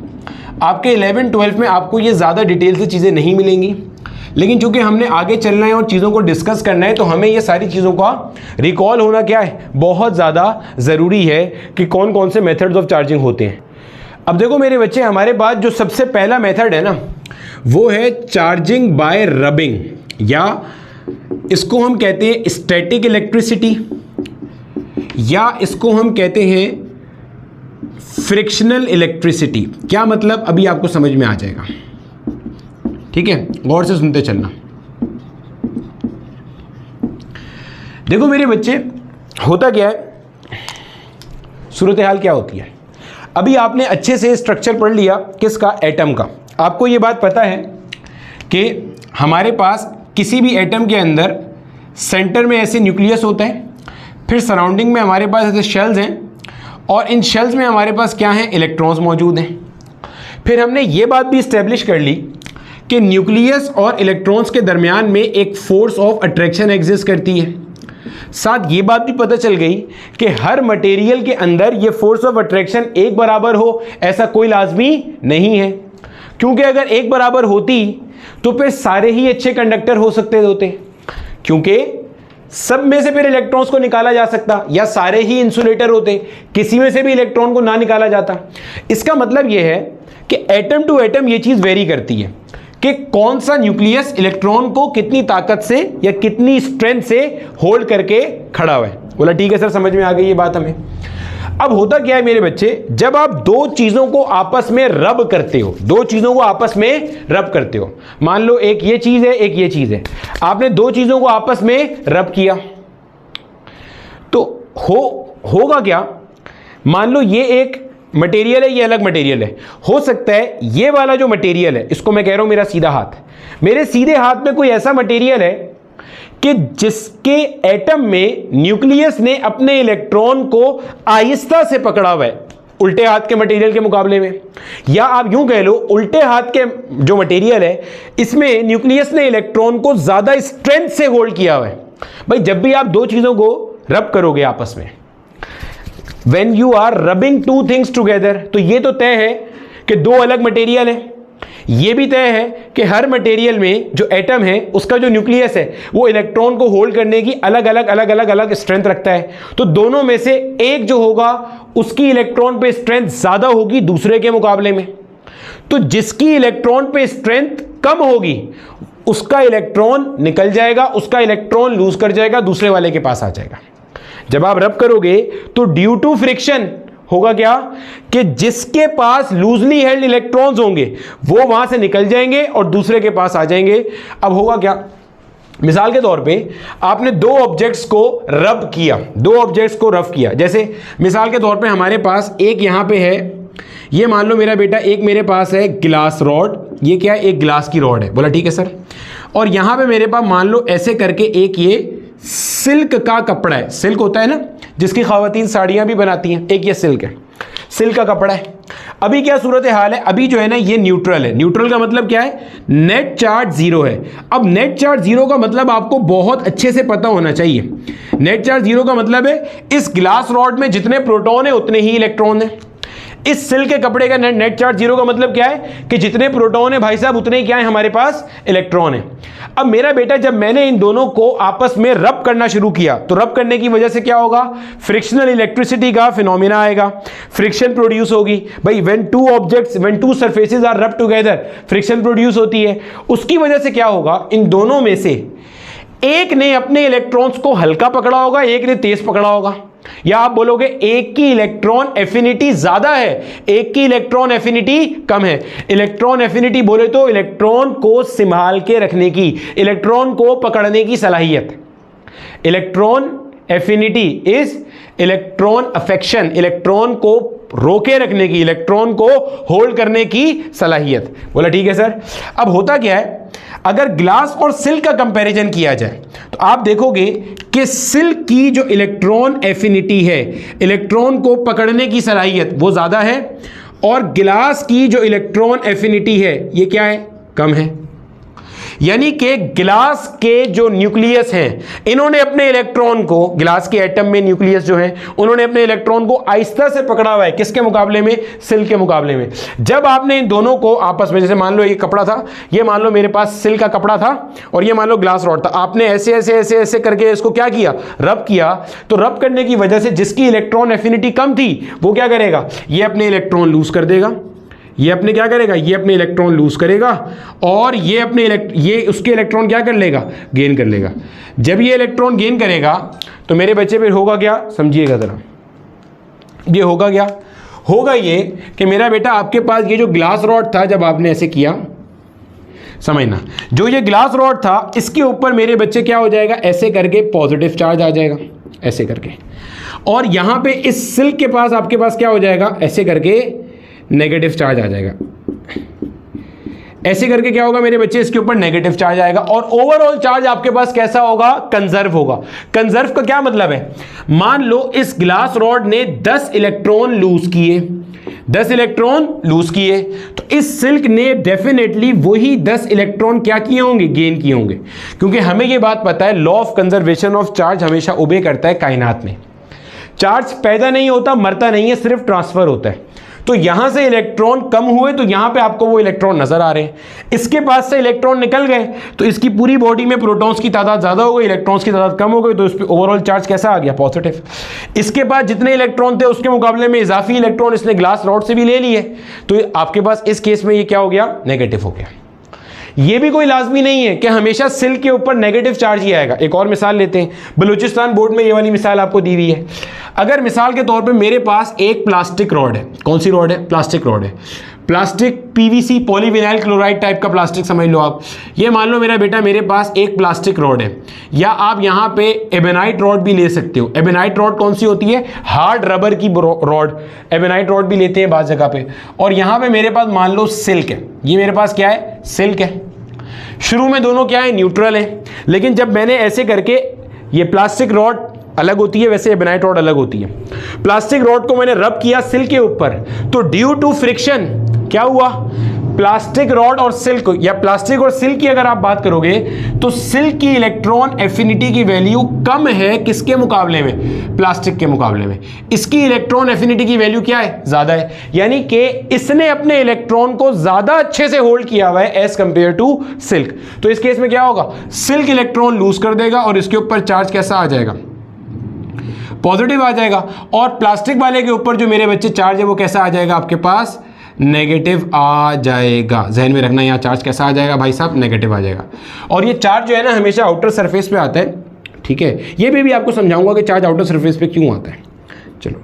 आपके 11th 12th में आपको ये ज्यादा डिटेल से चीजें नहीं मिलेंगी, लेकिन चूंकि हमने आगे चलना है और चीज़ों को डिस्कस करना है तो हमें ये सारी चीज़ों का रिकॉल होना क्या है? बहुत ज़्यादा ज़रूरी है कि कौन कौन से मेथड्स ऑफ चार्जिंग होते हैं। अब देखो मेरे बच्चे, हमारे पास जो सबसे पहला मेथड है ना, वो है चार्जिंग बाय रबिंग, या इसको हम कहते हैं स्टैटिक इलेक्ट्रिसिटी, या इसको हम कहते हैं फ्रिक्शनल इलेक्ट्रिसिटी। क्या मतलब? अभी आपको समझ में आ जाएगा, ठीक है? गौर से सुनते चलना। देखो मेरे बच्चे, होता क्या है, सूरत हाल क्या होती है। अभी आपने अच्छे से स्ट्रक्चर पढ़ लिया किसका? एटम का। आपको ये बात पता है कि हमारे पास किसी भी एटम के अंदर सेंटर में ऐसे न्यूक्लियस होता है, फिर सराउंडिंग में हमारे पास ऐसे शेल्स हैं, और इन शेल्स में हमारे पास क्या हैं? इलेक्ट्रॉन्स मौजूद हैं। फिर हमने ये बात भी इस्टेब्लिश कर ली कि न्यूक्लियस और इलेक्ट्रॉन्स के दरमियान में एक फोर्स ऑफ अट्रैक्शन एग्जिस्ट करती है। साथ ये बात भी पता चल गई कि हर मटेरियल के अंदर ये फोर्स ऑफ अट्रैक्शन एक बराबर हो, ऐसा कोई लाजमी नहीं है, क्योंकि अगर एक बराबर होती तो फिर सारे ही अच्छे कंडक्टर हो सकते होते, क्योंकि सब में से फिर इलेक्ट्रॉन्स को निकाला जा सकता, या सारे ही इंसुलेटर होते, किसी में से भी इलेक्ट्रॉन को ना निकाला जाता। इसका मतलब यह है कि एटम टू एटम ये चीज वेरी करती है कि कौन सा न्यूक्लियस इलेक्ट्रॉन को कितनी ताकत से या कितनी स्ट्रेंथ से होल्ड करके खड़ा हुआ है। बोला ठीक है सर, समझ में आ गई ये बात हमें। अब होता क्या है मेरे बच्चे, जब आप दो चीजों को आपस में रब करते हो, दो चीजों को आपस में रब करते हो, मान लो एक ये चीज है, एक ये चीज है, आपने दो चीजों को आपस में रब किया, तो होगा क्या? मान लो ये एक मटेरियल है, ये अलग मटेरियल है। हो सकता है ये वाला जो मटेरियल है, इसको मैं कह रहा हूं मेरा सीधा हाथ, मेरे सीधे हाथ में कोई ऐसा मटेरियल है कि जिसके एटम में न्यूक्लियस ने अपने इलेक्ट्रॉन को आहिस्ता से पकड़ा हुआ है उल्टे हाथ के मटेरियल के मुकाबले में। या आप यूं कह लो, उल्टे हाथ के जो मटेरियल है इसमें न्यूक्लियस ने इलेक्ट्रॉन को ज्यादा स्ट्रेंथ से होल्ड किया हुआ है। भाई जब भी आप दो चीजों को रब करोगे आपस में, When you are rubbing two things together, तो ये तो तय है कि दो अलग मटेरियल है, यह भी तय है कि हर मटेरियल में जो एटम है उसका जो न्यूक्लियस है वो इलेक्ट्रॉन को होल्ड करने की अलग अलग स्ट्रेंथ रखता है। तो दोनों में से एक जो होगा उसकी इलेक्ट्रॉन पे स्ट्रेंथ ज्यादा होगी दूसरे के मुकाबले में। तो जिसकी इलेक्ट्रॉन पे स्ट्रेंथ कम होगी उसका इलेक्ट्रॉन निकल जाएगा, उसका इलेक्ट्रॉन लूज कर जाएगा, दूसरे वाले के पास आ जाएगा। जब आप रब करोगे तो ड्यू टू फ्रिक्शन होगा क्या कि जिसके पास लूजली हेल्ड इलेक्ट्रॉन्स होंगे वो वहां से निकल जाएंगे और दूसरे के पास आ जाएंगे। अब होगा क्या, मिसाल के तौर पे आपने दो ऑब्जेक्ट्स को रब किया, जैसे मिसाल के तौर पे हमारे पास एक यहां पे है, ये मान लो मेरा बेटा, एक मेरे पास है ग्लास रॉड, ये क्या है, एक ग्लास की रॉड है। बोला ठीक है सर। और यहां पे मेरे पास मान लो ऐसे करके एक ये सिल्क का कपड़ा है, सिल्क होता है ना जिसकी खवातीन साड़ियां भी बनाती हैं, एक ये सिल्क है, सिल्क का कपड़ा है। अभी क्या सूरत हाल है, अभी जो है ना ये न्यूट्रल है। न्यूट्रल का मतलब क्या है, नेट चार्ज जीरो है। अब नेट चार्ज जीरो का मतलब आपको बहुत अच्छे से पता होना चाहिए। नेट चार्ज जीरो का मतलब है इस ग्लास रॉड में जितने प्रोटॉन है उतने ही इलेक्ट्रॉन है। इस सिल्क के कपड़े का नेट चार्ज जीरो का मतलब क्या है कि जितने प्रोटॉन है भाई साहब उतने ही क्या है हमारे पास इलेक्ट्रॉन है। अब मेरा बेटा जब मैंने इन दोनों को आपस में रब करना शुरू किया तो रब करने की वजह से क्या होगा, फ्रिक्शनल इलेक्ट्रिसिटी का फिनोमिना आएगा, फ्रिक्शन प्रोड्यूस होगी। भाई व्हेन टू सरफेसेस आर रब टुगेदर फ्रिक्शन प्रोड्यूस होती है। उसकी वजह से क्या होगा, इन दोनों में से एक ने अपने इलेक्ट्रॉन्स को हल्का पकड़ा होगा, एक ने तेज पकड़ा होगा। या आप बोलोगे एक की इलेक्ट्रॉन एफिनिटी ज्यादा है, एक की इलेक्ट्रॉन एफिनिटी कम है। इलेक्ट्रॉन एफिनिटी बोले तो इलेक्ट्रॉन को संभाल के रखने की, इलेक्ट्रॉन को पकड़ने की सलाहियत। Electron affinity is electron affection, electron को रोके रखने की, इलेक्ट्रॉन को होल्ड करने की सलाहियत। बोला ठीक है सर। अब होता क्या है, अगर ग्लास और सिल्क का कंपैरिजन किया जाए तो आप देखोगे कि सिल्क की जो इलेक्ट्रॉन एफिनिटी है, इलेक्ट्रॉन को पकड़ने की सलाहियत वो ज्यादा है, और गिलास की जो इलेक्ट्रॉन एफिनिटी है ये क्या है, कम है। यानी कि गिलास के जो न्यूक्लियस हैं इन्होंने अपने इलेक्ट्रॉन को, गिलास के एटम में न्यूक्लियस जो है उन्होंने अपने इलेक्ट्रॉन को आहिस्ता से पकड़ा हुआ है, किसके मुकाबले में, सिल्क के मुकाबले में। जब आपने इन दोनों को आपस में, जैसे मान लो ये कपड़ा था, ये मान लो मेरे पास सिल्क का कपड़ा था और ये मान लो ग्लास रॉड था, आपने ऐसे ऐसे ऐसे ऐसे करके इसको क्या किया, रब किया। तो रब करने की वजह से जिसकी इलेक्ट्रॉन एफिनिटी कम थी वो क्या करेगा, ये अपने इलेक्ट्रॉन लूज कर देगा, ये अपने क्या करेगा, ये अपने इलेक्ट्रॉन लूज करेगा, और ये अपने ये उसके इलेक्ट्रॉन क्या कर लेगा, गेन कर लेगा। जब ये इलेक्ट्रॉन गेन करेगा तो मेरे बच्चे फिर होगा क्या, समझिएगा जरा, ये होगा क्या, होगा ये कि मेरा बेटा आपके पास ये जो ग्लास रॉड था, जब आपने ऐसे किया, समझना, जो ये ग्लास रॉड था इसके ऊपर मेरे बच्चे क्या हो जाएगा, ऐसे करके पॉजिटिव चार्ज आ जाएगा, ऐसे करके, और यहां पे इस सिल्क के पास आपके पास क्या हो जाएगा, ऐसे करके नेगेटिव चार्ज आ जाएगा। ऐसे करके क्या होगा मेरे बच्चे, इसके ऊपर नेगेटिव चार्ज आएगा, और ओवरऑल चार्ज आपके पास कैसा होगा, कंजर्व होगा। कंजर्व का क्या मतलब है, मान लो इस ग्लास रॉड ने 10 इलेक्ट्रॉन लूज किए, 10 इलेक्ट्रॉन लूज किए, तो इस सिल्क ने डेफिनेटली वही 10 इलेक्ट्रॉन क्या किए होंगे, गेन किए होंगे। क्योंकि हमें यह बात पता है, law of conservation of charge हमेशा ओबे करता है कायनात में। चार्ज पैदा नहीं होता, मरता नहीं है, सिर्फ ट्रांसफर होता है। तो यहां से इलेक्ट्रॉन कम हुए तो यहां पे आपको वो इलेक्ट्रॉन नजर आ रहे हैं, इसके पास से इलेक्ट्रॉन निकल गए तो इसकी पूरी बॉडी में प्रोटॉन्स की तादाद ज्यादा हो गई, इलेक्ट्रॉन्स की तादाद कम हो गई, तो इस पे ओवरऑल चार्ज कैसा आ गया, पॉजिटिव। इसके पास जितने इलेक्ट्रॉन थे उसके मुकाबले में इजाफी इलेक्ट्रॉन इसने ग्लास रॉड से भी ले लिए, तो आपके पास इस केस में ये क्या हो गया, नेगेटिव हो गया। ये भी कोई लाजमी नहीं है कि हमेशा सिल्क के ऊपर नेगेटिव चार्ज ही आएगा। एक और मिसाल लेते हैं, बलूचिस्तान बोर्ड में ये वाली मिसाल आपको दी हुई है। अगर मिसाल के तौर पे मेरे पास एक प्लास्टिक रॉड है, कौन सी रॉड है, प्लास्टिक रॉड है, plastic PVC polyvinyl chloride type का प्लास्टिक समझ लो आप। ये मान लो मेरा बेटा मेरे पास एक प्लास्टिक रॉड है, या आप यहाँ पे एबेनाइट रॉड भी ले सकते हो। एबेनाइट रॉड कौन सी होती है, हार्ड रबर की रॉड, एबेनाइट रॉड भी लेते हैं बाज़ जगह पे। और यहाँ पे मेरे पास मान लो सिल्क है, ये मेरे पास क्या है, सिल्क है। शुरू में दोनों क्या है, न्यूट्रल है, लेकिन जब मैंने ऐसे करके, ये प्लास्टिक रॉड अलग होती है, वैसे एबेनाइट रॉड अलग होती है। प्लास्टिक रॉड को मैंने रब किया सिल्क के ऊपर, तो ड्यू टू फ्रिक्शन क्या हुआ, प्लास्टिक रॉड और सिल्क, या प्लास्टिक और सिल्क की अगर आप बात करोगे तो सिल्क की इलेक्ट्रॉन एफिनिटी की वैल्यू कम है किसके मुकाबले में, प्लास्टिक के मुकाबले में। इसकी इलेक्ट्रॉन एफिनिटी की वैल्यू क्या है, ज्यादा है, यानी कि इसने अपने इलेक्ट्रॉन को ज्यादा अच्छे से होल्ड किया हुआ है एज कंपेयर टू सिल्क। तो इस केस में क्या होगा, सिल्क इलेक्ट्रॉन लूज कर देगा और इसके ऊपर चार्ज कैसा आ जाएगा, पॉजिटिव आ जाएगा, और प्लास्टिक वाले के ऊपर जो मेरे बच्चे चार्ज है वो कैसा आ जाएगा आपके पास, नेगेटिव आ जाएगा। जहन में रखना, यहाँ चार्ज कैसा आ जाएगा भाई साहब, नेगेटिव आ जाएगा। और ये चार्ज जो है ना हमेशा आउटर सरफेस पे आता है, ठीक है, ये भी आपको समझाऊंगा कि चार्ज आउटर सरफेस पे क्यों आता है। चलो,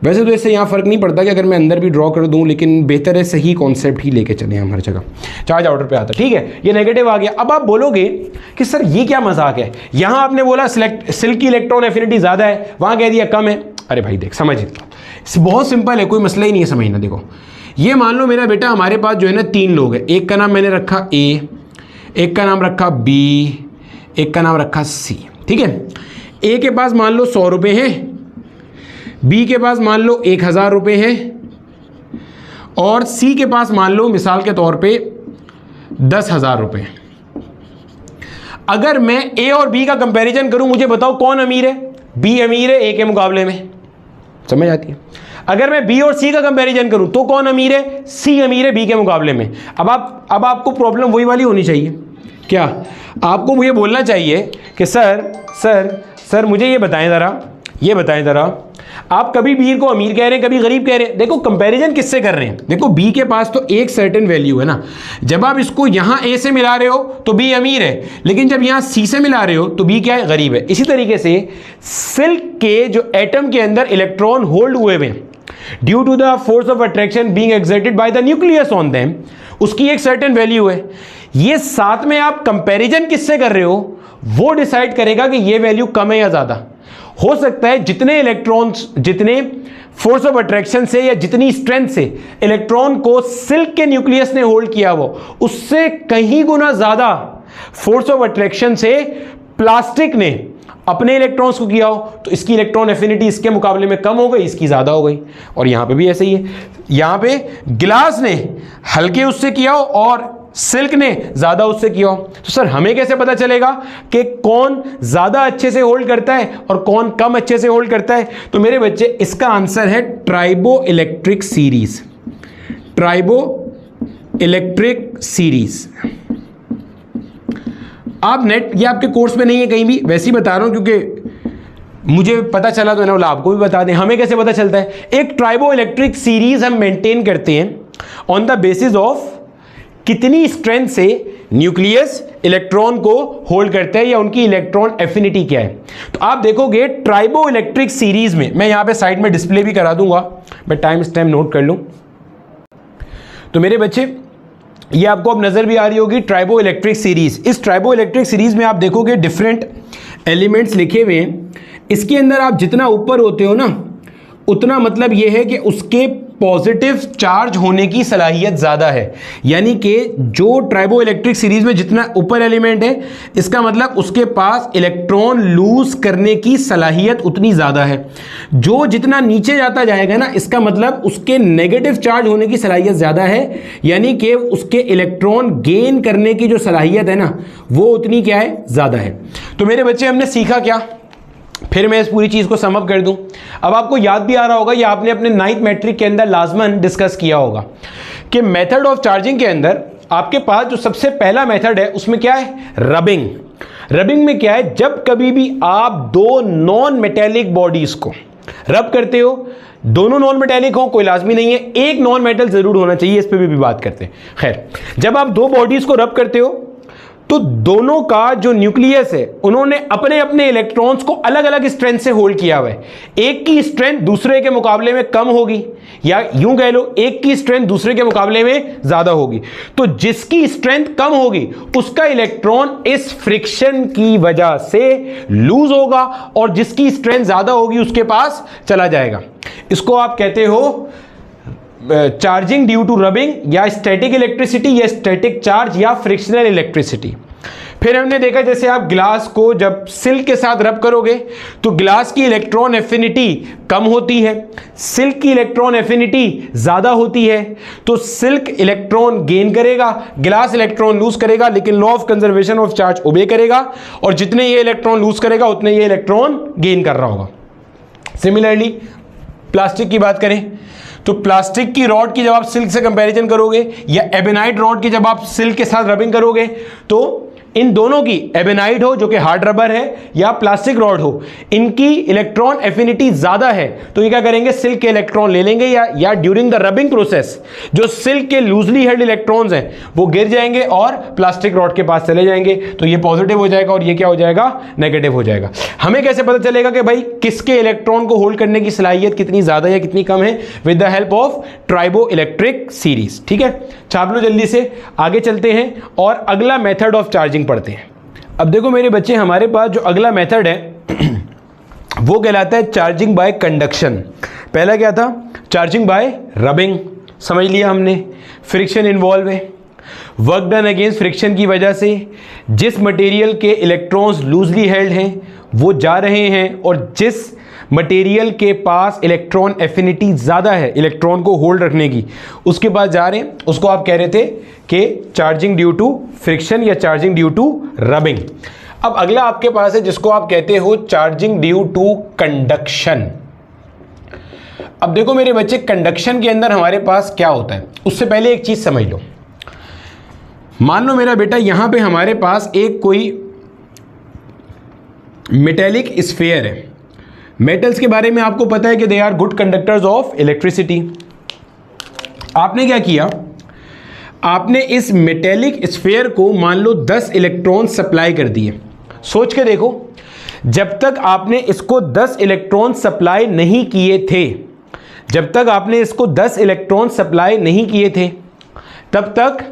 वैसे तो इससे यहाँ फर्क नहीं पड़ता कि अगर मैं अंदर भी ड्रॉ कर दूं, लेकिन बेहतर है सही कॉन्सेप्ट ही लेके चले हम हर जगह। चार्ज आउटर पे आता है, ठीक है, ये नेगेटिव आ गया। अब आप बोलोगे कि सर ये क्या मजाक है, यहाँ आपने बोला सिल्क की इलेक्ट्रॉन एफिनिटी ज्यादा है, वहां कह दिया कम है। अरे भाई देख, समझ, बहुत सिंपल है, कोई मसला ही नहीं है समझना। देखो, ये मान लो मेरा बेटा, हमारे पास जो है ना 3 लोग हैं, एक का नाम मैंने रखा ए, एक का नाम रखा बी, एक का नाम रखा सी, ठीक है। ए के पास मान लो 100 रुपये हैं, बी के पास मान लो 1000 रुपये है, और सी के पास मान लो मिसाल के तौर पे 10,000 रुपये। अगर मैं ए और बी का कंपैरिजन करूं, मुझे बताओ कौन अमीर है, बी अमीर है ए के मुकाबले में, समझ आती है। अगर मैं बी और सी का कंपैरिजन करूं तो कौन अमीर है, सी अमीर है बी के मुकाबले में। अब आपको प्रॉब्लम वही वाली होनी चाहिए, क्या आपको मुझे बोलना चाहिए कि सर मुझे ये बताएं ज़रा, आप कभी बी को अमीर कह रहे हैं, कभी गरीब कह रहे हैं। देखो कंपैरिजन किससे कर रहे हैं, देखो बी के पास तो एक सर्टेन वैल्यू है ना, जब आप इसको यहाँ ए से मिला रहे हो तो बी अमीर है, लेकिन जब यहाँ सी से मिला रहे हो तो बी क्या है, गरीब है। इसी तरीके से सिल्क के जो एटम के अंदर इलेक्ट्रॉन होल्ड हुए हुए due to the force of attraction being exerted by the nucleus on them, उसकी एक सर्टेन वैल्यू है। ये साथ में आप कंपैरिजन किससे कर रहे हो, वो डिसाइड करेगा कि ये वैल्यू कम है या ज्यादा। हो सकता है जितने इलेक्ट्रॉन्स, जितने फोर्स ऑफ अट्रैक्शन से या जितनी स्ट्रेंथ से इलेक्ट्रॉन को सिल्क के न्यूक्लियस ने होल्ड किया वो, उससे कहीं गुना ज्यादा फोर्स ऑफ अट्रैक्शन से प्लास्टिक ने अपने इलेक्ट्रॉन्स को किया हो, तो इसकी इलेक्ट्रॉन एफिनिटी इसके मुकाबले में कम हो गई, इसकी ज्यादा हो गई। और यहां पे भी ऐसे ही है, यहां पे गिलास ने हल्के उससे किया हो और सिल्क ने ज्यादा उससे किया हो। तो सर हमें कैसे पता चलेगा कि कौन ज्यादा अच्छे से होल्ड करता है और कौन कम अच्छे से होल्ड करता है? तो मेरे बच्चे इसका आंसर है tribo electric series. Tribo electric series आप नेट, ये आपके कोर्स में नहीं है कहीं भी, वैसे ही बता रहा हूं क्योंकि मुझे पता चला तो ना, आपको भी बता दें। हमें कैसे पता चलता है? एक ट्राइबो इलेक्ट्रिक सीरीज हम मेंटेन करते हैं ऑन द बेसिस ऑफ कितनी स्ट्रेंथ से न्यूक्लियस इलेक्ट्रॉन को होल्ड करता है या उनकी इलेक्ट्रॉन एफिनिटी क्या है। तो आप देखोगे ट्राइबो इलेक्ट्रिक सीरीज में, मैं यहां पे साइड में डिस्प्ले भी करा दूंगा, मैं टाइम स्टैम्प नोट कर लूं। तो मेरे बच्चे ये आपको अब नजर भी आ रही होगी ट्राइबो इलेक्ट्रिक सीरीज। इस ट्राइबो इलेक्ट्रिक सीरीज में आप देखोगे डिफरेंट एलिमेंट्स लिखे हुए हैं। इसके अंदर आप जितना ऊपर होते हो ना, उतना मतलब यह है कि उसके पॉजिटिव चार्ज होने की सलाहियत ज़्यादा है। यानी कि जो ट्राइबो इलेक्ट्रिक सीरीज में जितना ऊपर एलिमेंट है, इसका मतलब उसके पास इलेक्ट्रॉन लूज करने की सलाहियत उतनी ज़्यादा है। जो जितना नीचे जाता जाएगा ना, इसका मतलब उसके नेगेटिव चार्ज होने की सलाहियत ज़्यादा है, यानी कि उसके इलेक्ट्रॉन गेन करने की जो सलाहियत है ना, वो उतनी क्या है, ज़्यादा है। तो मेरे बच्चे हमने सीखा क्या, फिर मैं इस पूरी चीज़ को समअप कर दूं। अब आपको याद भी आ रहा होगा, या आपने अपने 9th मैट्रिक के अंदर लाजमन डिस्कस किया होगा कि मेथड ऑफ चार्जिंग के अंदर आपके पास जो सबसे पहला मेथड है उसमें क्या है, रबिंग। रबिंग में क्या है, जब कभी भी आप दो नॉन मेटेलिक बॉडीज को रब करते हो, दोनों नॉन मेटेलिक हो कोई लाजमी नहीं है, एक नॉन मेटल जरूर होना चाहिए, इस पर भी बात करते हैं। खैर, जब आप दो बॉडीज को रब करते हो तो दोनों का जो न्यूक्लियस है, उन्होंने अपने अपने इलेक्ट्रॉन्स को अलग अलग स्ट्रेंथ से होल्ड किया हुआ है। एक की स्ट्रेंथ दूसरे के मुकाबले में कम होगी, या यूं कह लो एक की स्ट्रेंथ दूसरे के मुकाबले में ज्यादा होगी। तो जिसकी स्ट्रेंथ कम होगी उसका इलेक्ट्रॉन इस फ्रिक्शन की वजह से लूज होगा, और जिसकी स्ट्रेंथ ज्यादा होगी उसके पास चला जाएगा। इसको आप कहते हो चार्जिंग ड्यू टू रबिंग, या स्टैटिक इलेक्ट्रिसिटी, या स्टैटिक चार्ज, या फ्रिक्शनल इलेक्ट्रिसिटी। फिर हमने देखा जैसे आप ग्लास को जब सिल्क के साथ रब करोगे तो ग्लास की इलेक्ट्रॉन एफिनिटी कम होती है, सिल्क की इलेक्ट्रॉन एफिनिटी ज्यादा होती है। तो सिल्क इलेक्ट्रॉन गेन करेगा, ग्लास इलेक्ट्रॉन लूज करेगा, लेकिन law of conservation of charge obey करेगा और जितने ये इलेक्ट्रॉन लूज करेगा उतने ये इलेक्ट्रॉन गेन कर रहा होगा। सिमिलरली प्लास्टिक की बात करें तो प्लास्टिक की रॉड की जब आप सिल्क से कंपैरिजन करोगे या एबेनाइट रॉड की जब आप सिल्क के साथ रबिंग करोगे तो इन दोनों की, एबेनाइट हो जो कि हार्ड रबर है या प्लास्टिक रॉड हो, इनकी इलेक्ट्रॉन एफिनिटी ज्यादा है। तो ये क्या करेंगे, सिल्क के इलेक्ट्रॉन ले लेंगे या ड्यूरिंग द रबिंग प्रोसेस जो सिल्क के लूजली हेल्ड इलेक्ट्रॉन्स हैं वो गिर जाएंगे और प्लास्टिक रॉड के पास चले जाएंगे। तो ये पॉजिटिव हो जाएगा और ये क्या हो जाएगा, नेगेटिव हो जाएगा। हमें कैसे पता चलेगा कि भाई किसके इलेक्ट्रॉन को होल्ड करने की सलाहियत कितनी ज्यादा या कितनी कम है, with the help of tribo electric series. ठीक है, छाप लो जल्दी से, आगे चलते हैं और अगला मेथड ऑफ चार्जिंग पढ़ते हैं। अब देखो मेरे बच्चे, हमारे पास जो अगला मेथड है वो कहलाता है चार्जिंग बाय कंडक्शन। पहला क्या था, चार्जिंग बाय रबिंग, समझ लिया हमने। फ्रिक्शन इन्वॉल्व है, वर्क डन अगेंस्ट फ्रिक्शन की वजह से जिस मटेरियल के इलेक्ट्रॉन्स लूजली हेल्ड हैं वो जा रहे हैं और जिस मटेरियल के पास इलेक्ट्रॉन एफिनिटी ज़्यादा है इलेक्ट्रॉन को होल्ड रखने की, उसके पास जा रहे हैं, उसको आप कह रहे थे कि चार्जिंग ड्यू टू फ्रिक्शन या चार्जिंग ड्यू टू रबिंग। अब अगला आपके पास है जिसको आप कहते हो चार्जिंग ड्यू टू कंडक्शन। अब देखो मेरे बच्चे, कंडक्शन के अंदर हमारे पास क्या होता है, उससे पहले एक चीज़ समझ लो। मान लो मेरा बेटा यहाँ पे हमारे पास एक कोई मेटेलिक स्फीयर है। मेटल्स के बारे में आपको पता है कि they are good conductors of electricity. आपने क्या किया, आपने इस मेटेलिक स्फीयर को मान लो 10 इलेक्ट्रॉन सप्लाई कर दिए। सोच के देखो, जब तक आपने इसको 10 इलेक्ट्रॉन सप्लाई नहीं किए थे, जब तक आपने इसको 10 इलेक्ट्रॉन सप्लाई नहीं किए थे, तब तक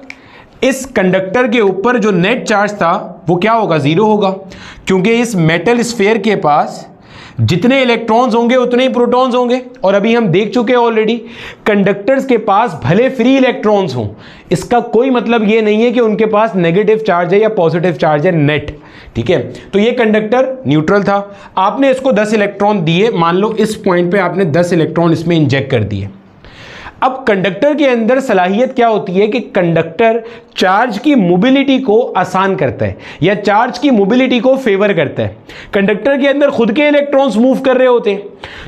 इस कंडक्टर के ऊपर जो नेट चार्ज था वो क्या होगा, जीरो होगा, क्योंकि इस मेटल स्फीयर के पास जितने इलेक्ट्रॉन्स होंगे उतने ही प्रोटॉन्स होंगे। और अभी हम देख चुके हैं ऑलरेडी, कंडक्टर्स के पास भले फ्री इलेक्ट्रॉन्स हों, इसका कोई मतलब ये नहीं है कि उनके पास नेगेटिव चार्ज है या पॉजिटिव चार्ज है नेट। ठीक है, तो ये कंडक्टर न्यूट्रल था, आपने इसको 10 इलेक्ट्रॉन दिए, मान लो इस पॉइंट पे आपने 10 इलेक्ट्रॉन इसमें इंजेक्ट कर दिए। अब कंडक्टर के अंदर सलाहियत क्या होती है कि कंडक्टर चार्ज की मोबिलिटी को आसान करता है या चार्ज की मोबिलिटी को फेवर करता है। कंडक्टर के अंदर खुद के इलेक्ट्रॉन्स मूव कर रहे होते हैं,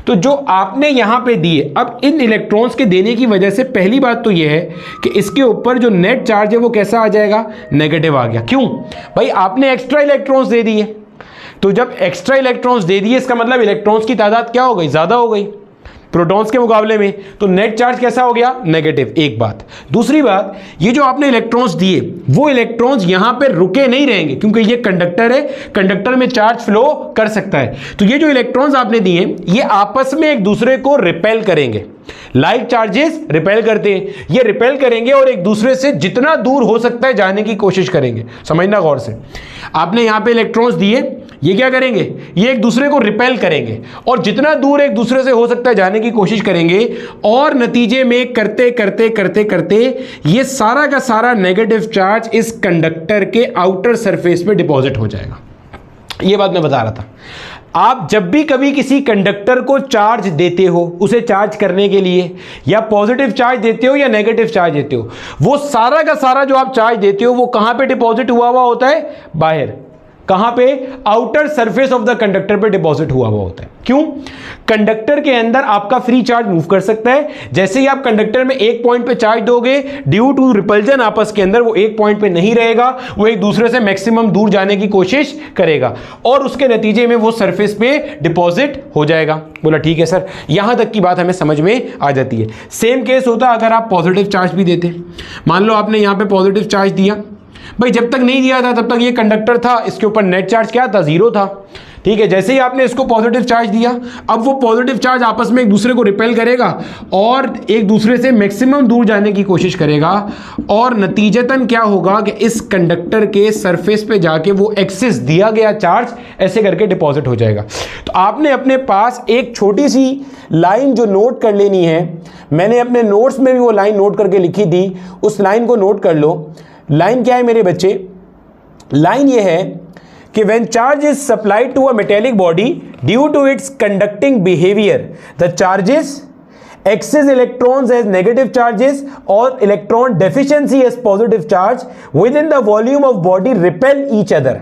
तो जो आपने यहां पे दिए, अब इन इलेक्ट्रॉन्स के देने की वजह से पहली बात तो यह है कि इसके ऊपर जो नेट चार्ज है वो कैसा आ जाएगा, नेगेटिव आ गया। क्यों भाई, आपने एक्स्ट्रा इलेक्ट्रॉन्स दे दिए, तो जब एक्स्ट्रा इलेक्ट्रॉन्स दे दिए इसका मतलब इलेक्ट्रॉन्स की तादाद क्या हो गई, ज्यादा हो गई प्रोटॉन्स के मुकाबले में, तो नेट चार्ज कैसा हो गया, नेगेटिव। एक बात। दूसरी बात, ये जो आपने इलेक्ट्रॉन्स दिए वो इलेक्ट्रॉन्स यहां पे रुके नहीं रहेंगे, क्योंकि ये कंडक्टर है, कंडक्टर में चार्ज फ्लो कर सकता है। तो ये जो इलेक्ट्रॉन्स आपने दिए ये आपस में एक दूसरे को रिपेल करेंगे। लाइक चार्जेस रिपेल करते हैं, ये रिपेल करेंगे और एक दूसरे से जितना दूर हो सकता है जाने की कोशिश करेंगे। समझना गौर से, आपने यहां पे इलेक्ट्रॉन्स दिए, ये क्या करेंगे, ये एक दूसरे को रिपेल करेंगे और जितना दूर एक दूसरे से हो सकता है जाने की कोशिश करेंगे, और नतीजे में करते करते करते करते ये सारा का सारा नेगेटिव चार्ज इस कंडक्टर के आउटर सरफेस पे डिपॉजिट हो जाएगा। ये बात मैं बता रहा था। आप जब भी कभी किसी कंडक्टर को चार्ज देते हो, उसे चार्ज करने के लिए या पॉजिटिव चार्ज देते हो या नेगेटिव चार्ज देते हो, वो सारा का सारा जो आप चार्ज देते हो वो कहां पे डिपॉजिट हुआ होता है, बाहर। कहां पे, outer surface of the conductor पे डिपॉजिट हुआ होता है। क्यों, कंडक्टर के अंदर आपका फ्री चार्ज मूव कर सकता है। जैसे ही आप कंडक्टर में एक पॉइंट पे चार्ज दोगे, ड्यू टू रिपल्जन आपस के अंदर वो एक पॉइंट पे नहीं रहेगा, वो एक दूसरे से मैक्सिमम दूर जाने की कोशिश करेगा और उसके नतीजे में वो सरफेस पे डिपॉजिट हो जाएगा। बोला ठीक है सर, यहां तक की बात हमें समझ में आ जाती है। सेम केस होता अगर आप पॉजिटिव चार्ज भी देते। मान लो आपने यहां पे पॉजिटिव चार्ज दिया, भाई जब तक नहीं दिया था तब तक ये कंडक्टर था, इसके ऊपर नेट चार्ज क्या था, जीरो था। ठीक है, जैसे ही आपने इसको पॉजिटिव चार्ज दिया, अब वो पॉजिटिव चार्ज आपस में एक दूसरे को रिपेल करेगा और एक दूसरे से मैक्सिमम दूर जाने की कोशिश करेगा और नतीजतन क्या होगा कि इस कंडक्टर के सरफेस पे जाके वो एक्सेस दिया गया चार्ज ऐसे करके डिपॉजिट हो जाएगा। तो आपने अपने पास एक छोटी सी लाइन जो नोट कर लेनी है, मैंने अपने नोट्स में भी वो लाइन नोट करके लिखी थी, उस लाइन को नोट कर लो। लाइन क्या है मेरे बच्चे, लाइन ये है कि when charge is supplied to a metallic body due to its conducting behavior, the charges excess electrons as negative charges or electron deficiency as positive charge within the volume of body repel each other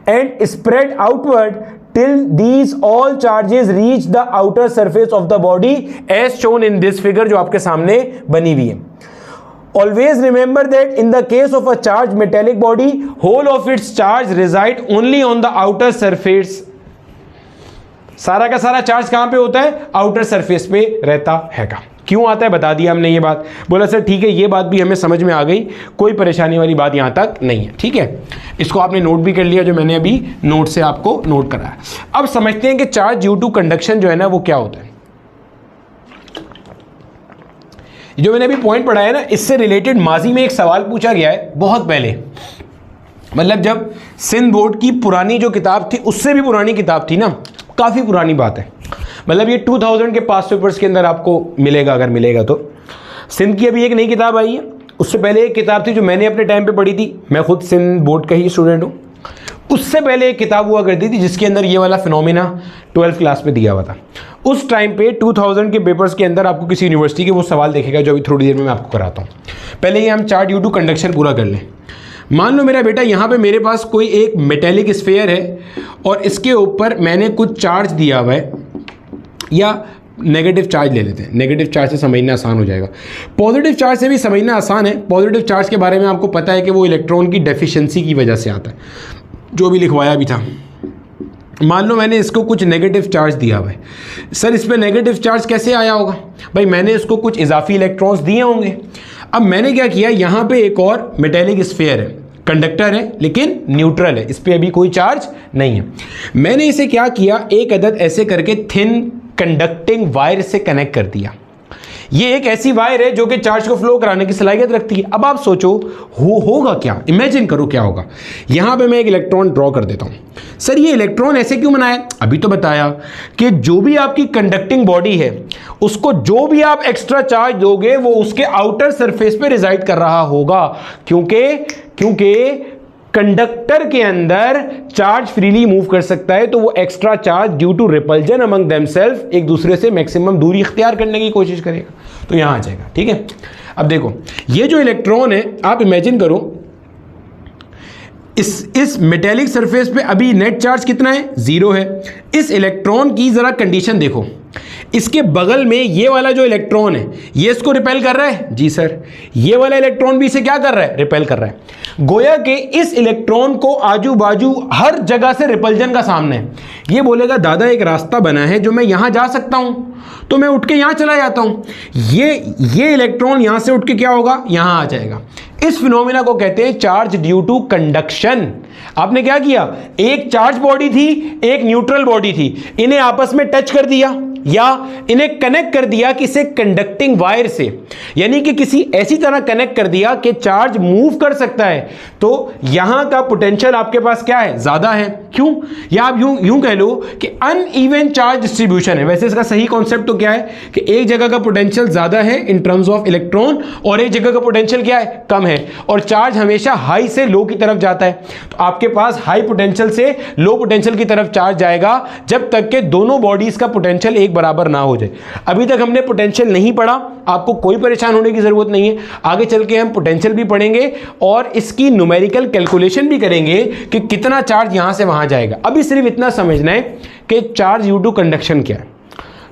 and spread outward till these all charges reach the outer surface of the body as shown in this figure जो आपके सामने बनी हुई है. Always remember that in the case of a charged metallic body, whole of its charge reside only on the outer surface. सारा का सारा charge कहां पे होता है? आउटर सरफेस पे रहता हैगा. क्यों आता है बता दिया हमने ये बात. बोला सर ठीक है, ये बात भी हमें समझ में आ गई, कोई परेशानी वाली बात यहां तक नहीं है. ठीक है, इसको आपने नोट भी कर लिया जो मैंने अभी नोट से आपको नोट कराया. अब समझते हैं कि चार्ज ड्यू टू कंडक्शन जो है ना वो क्या होता है. जो मैंने अभी पॉइंट पढ़ा है ना, इससे रिलेटेड माजी में एक सवाल पूछा गया है बहुत पहले, मतलब जब सिंध बोर्ड की पुरानी जो किताब थी उससे भी पुरानी किताब थी ना, काफ़ी पुरानी बात है. मतलब ये 2000 के पास पेपर्स के अंदर आपको मिलेगा, अगर मिलेगा तो. सिंध की अभी एक नई किताब आई है, उससे पहले एक किताब थी जो मैंने अपने टाइम पे पढ़ी थी. मैं खुद सिंध बोर्ड का ही स्टूडेंट हूँ. उससे पहले एक किताब हुआ करती थी जिसके अंदर ये वाला फिनोमिना 12th क्लास में दिया हुआ था. उस टाइम पे 2000 के पेपर्स के अंदर आपको किसी यूनिवर्सिटी के वो सवाल देखेगा जो अभी थोड़ी देर में मैं आपको कराता हूँ. पहले ये हम चार्ज ड्यू टू कंडक्शन पूरा कर लें. मान लो मेरा बेटा यहाँ पे मेरे पास कोई एक मेटेलिक स्फीयर है और इसके ऊपर मैंने कुछ चार्ज दिया हुआ है, या नेगेटिव चार्ज ले लेते हैं. नेगेटिव चार्ज से समझना आसान हो जाएगा. पॉजिटिव चार्ज से भी समझना आसान है. पॉजिटिव चार्ज के बारे में आपको पता है कि वो इलेक्ट्रॉन की डेफिशिएंसी की वजह से आता है, जो भी लिखवाया भी था. मान लो मैंने इसको कुछ नेगेटिव चार्ज दिया हुआ है. सर इस पर नेगेटिव चार्ज कैसे आया होगा? भाई मैंने इसको कुछ इजाफी इलेक्ट्रॉन्स दिए होंगे. अब मैंने क्या किया, यहाँ पे एक और मेटेलिक स्फीयर है, कंडक्टर है लेकिन न्यूट्रल है, इस पर अभी कोई चार्ज नहीं है. मैंने इसे क्या किया, एक अदद ऐसे करके थिन कंडक्टिंग वायर से कनेक्ट कर दिया. ये एक ऐसी वायर है जो कि चार्ज को फ्लो कराने की सलाहियत रखती है. अब आप सोचो होगा क्या, इमेजिन करो क्या होगा. यहां पे मैं एक इलेक्ट्रॉन ड्रॉ कर देता हूं. सर ये इलेक्ट्रॉन ऐसे क्यों बनाया? अभी तो बताया कि जो भी आपकी कंडक्टिंग बॉडी है उसको जो भी आप एक्स्ट्रा चार्ज दोगे वो उसके आउटर सरफेस पे रिजाइड कर रहा होगा, क्योंकि कंडक्टर के अंदर चार्ज फ्रीली मूव कर सकता है, तो वो extra charge due to repulsion among themselves एक दूसरे से मैक्सिमम दूरी इख्तियार करने की कोशिश करेगा, तो यहां आ जाएगा. ठीक है, अब देखो ये जो इलेक्ट्रॉन है, आप इमेजिन करो इस मेटेलिक सरफेस पे अभी नेट चार्ज कितना है? 0 है. इस इलेक्ट्रॉन की जरा कंडीशन देखो. इसके बगल में ये वाला जो इलेक्ट्रॉन है ये इसको रिपेल कर रहा है. जी सर, ये वाला इलेक्ट्रॉन भी इसे क्या कर रहा है? रिपेल कर रहा है. गोया कि इस इलेक्ट्रॉन को आजू बाजू हर जगह से रिपल्जन का सामना है. ये बोलेगा दादा एक रास्ता बना है जो मैं यहां जा सकता हूं, तो मैं उठ के यहां चला जाता हूं. ये इलेक्ट्रॉन यहां से उठ के क्या होगा? यहां आ जाएगा. इस फिनोमिना को कहते हैं चार्ज ड्यू टू कंडक्शन. आपने क्या किया, एक चार्ज बॉडी थी, एक न्यूट्रल बॉडी थी, इन्हें आपस में टच कर दिया या इन्हें कनेक्ट कर दिया किसी कंडक्टिंग वायर से, यानी कि किसी ऐसी तरह कनेक्ट कर दिया कि चार्ज मूव कर सकता है. तो यहां का पोटेंशियल आपके पास क्या है? ज्यादा है. क्यों? या आप यूं कह लो कि अनइवन चार्ज डिस्ट्रीब्यूशन है. वैसे इसका सही कॉन्सेप्ट तो क्या है कि एक जगह का पोटेंशियल ज्यादा है इन टर्म्स ऑफ इलेक्ट्रॉन और एक जगह का पोटेंशियल क्या है? कम है. और चार्ज हमेशा हाई से लो की तरफ जाता है, तो आपके पास हाई पोटेंशियल से लो पोटेंशियल की तरफ चार्ज जाएगा जब तक के दोनों बॉडीज का पोटेंशियल एक बराबर ना हो जाए. अभी तक हमने पोटेंशियल नहीं पढ़ा, आपको कोई परेशान होने की जरूरत नहीं है. आगे चल के हम पोटेंशियल भी पढ़ेंगे और इसकी न्यूमेरिकल कैलकुलेशन भी करेंगे कि कितना चार्ज यहां से वहां जाएगा. अभी सिर्फ इतना समझना है कि चार्ज ड्यू टू कंडक्शन क्या है.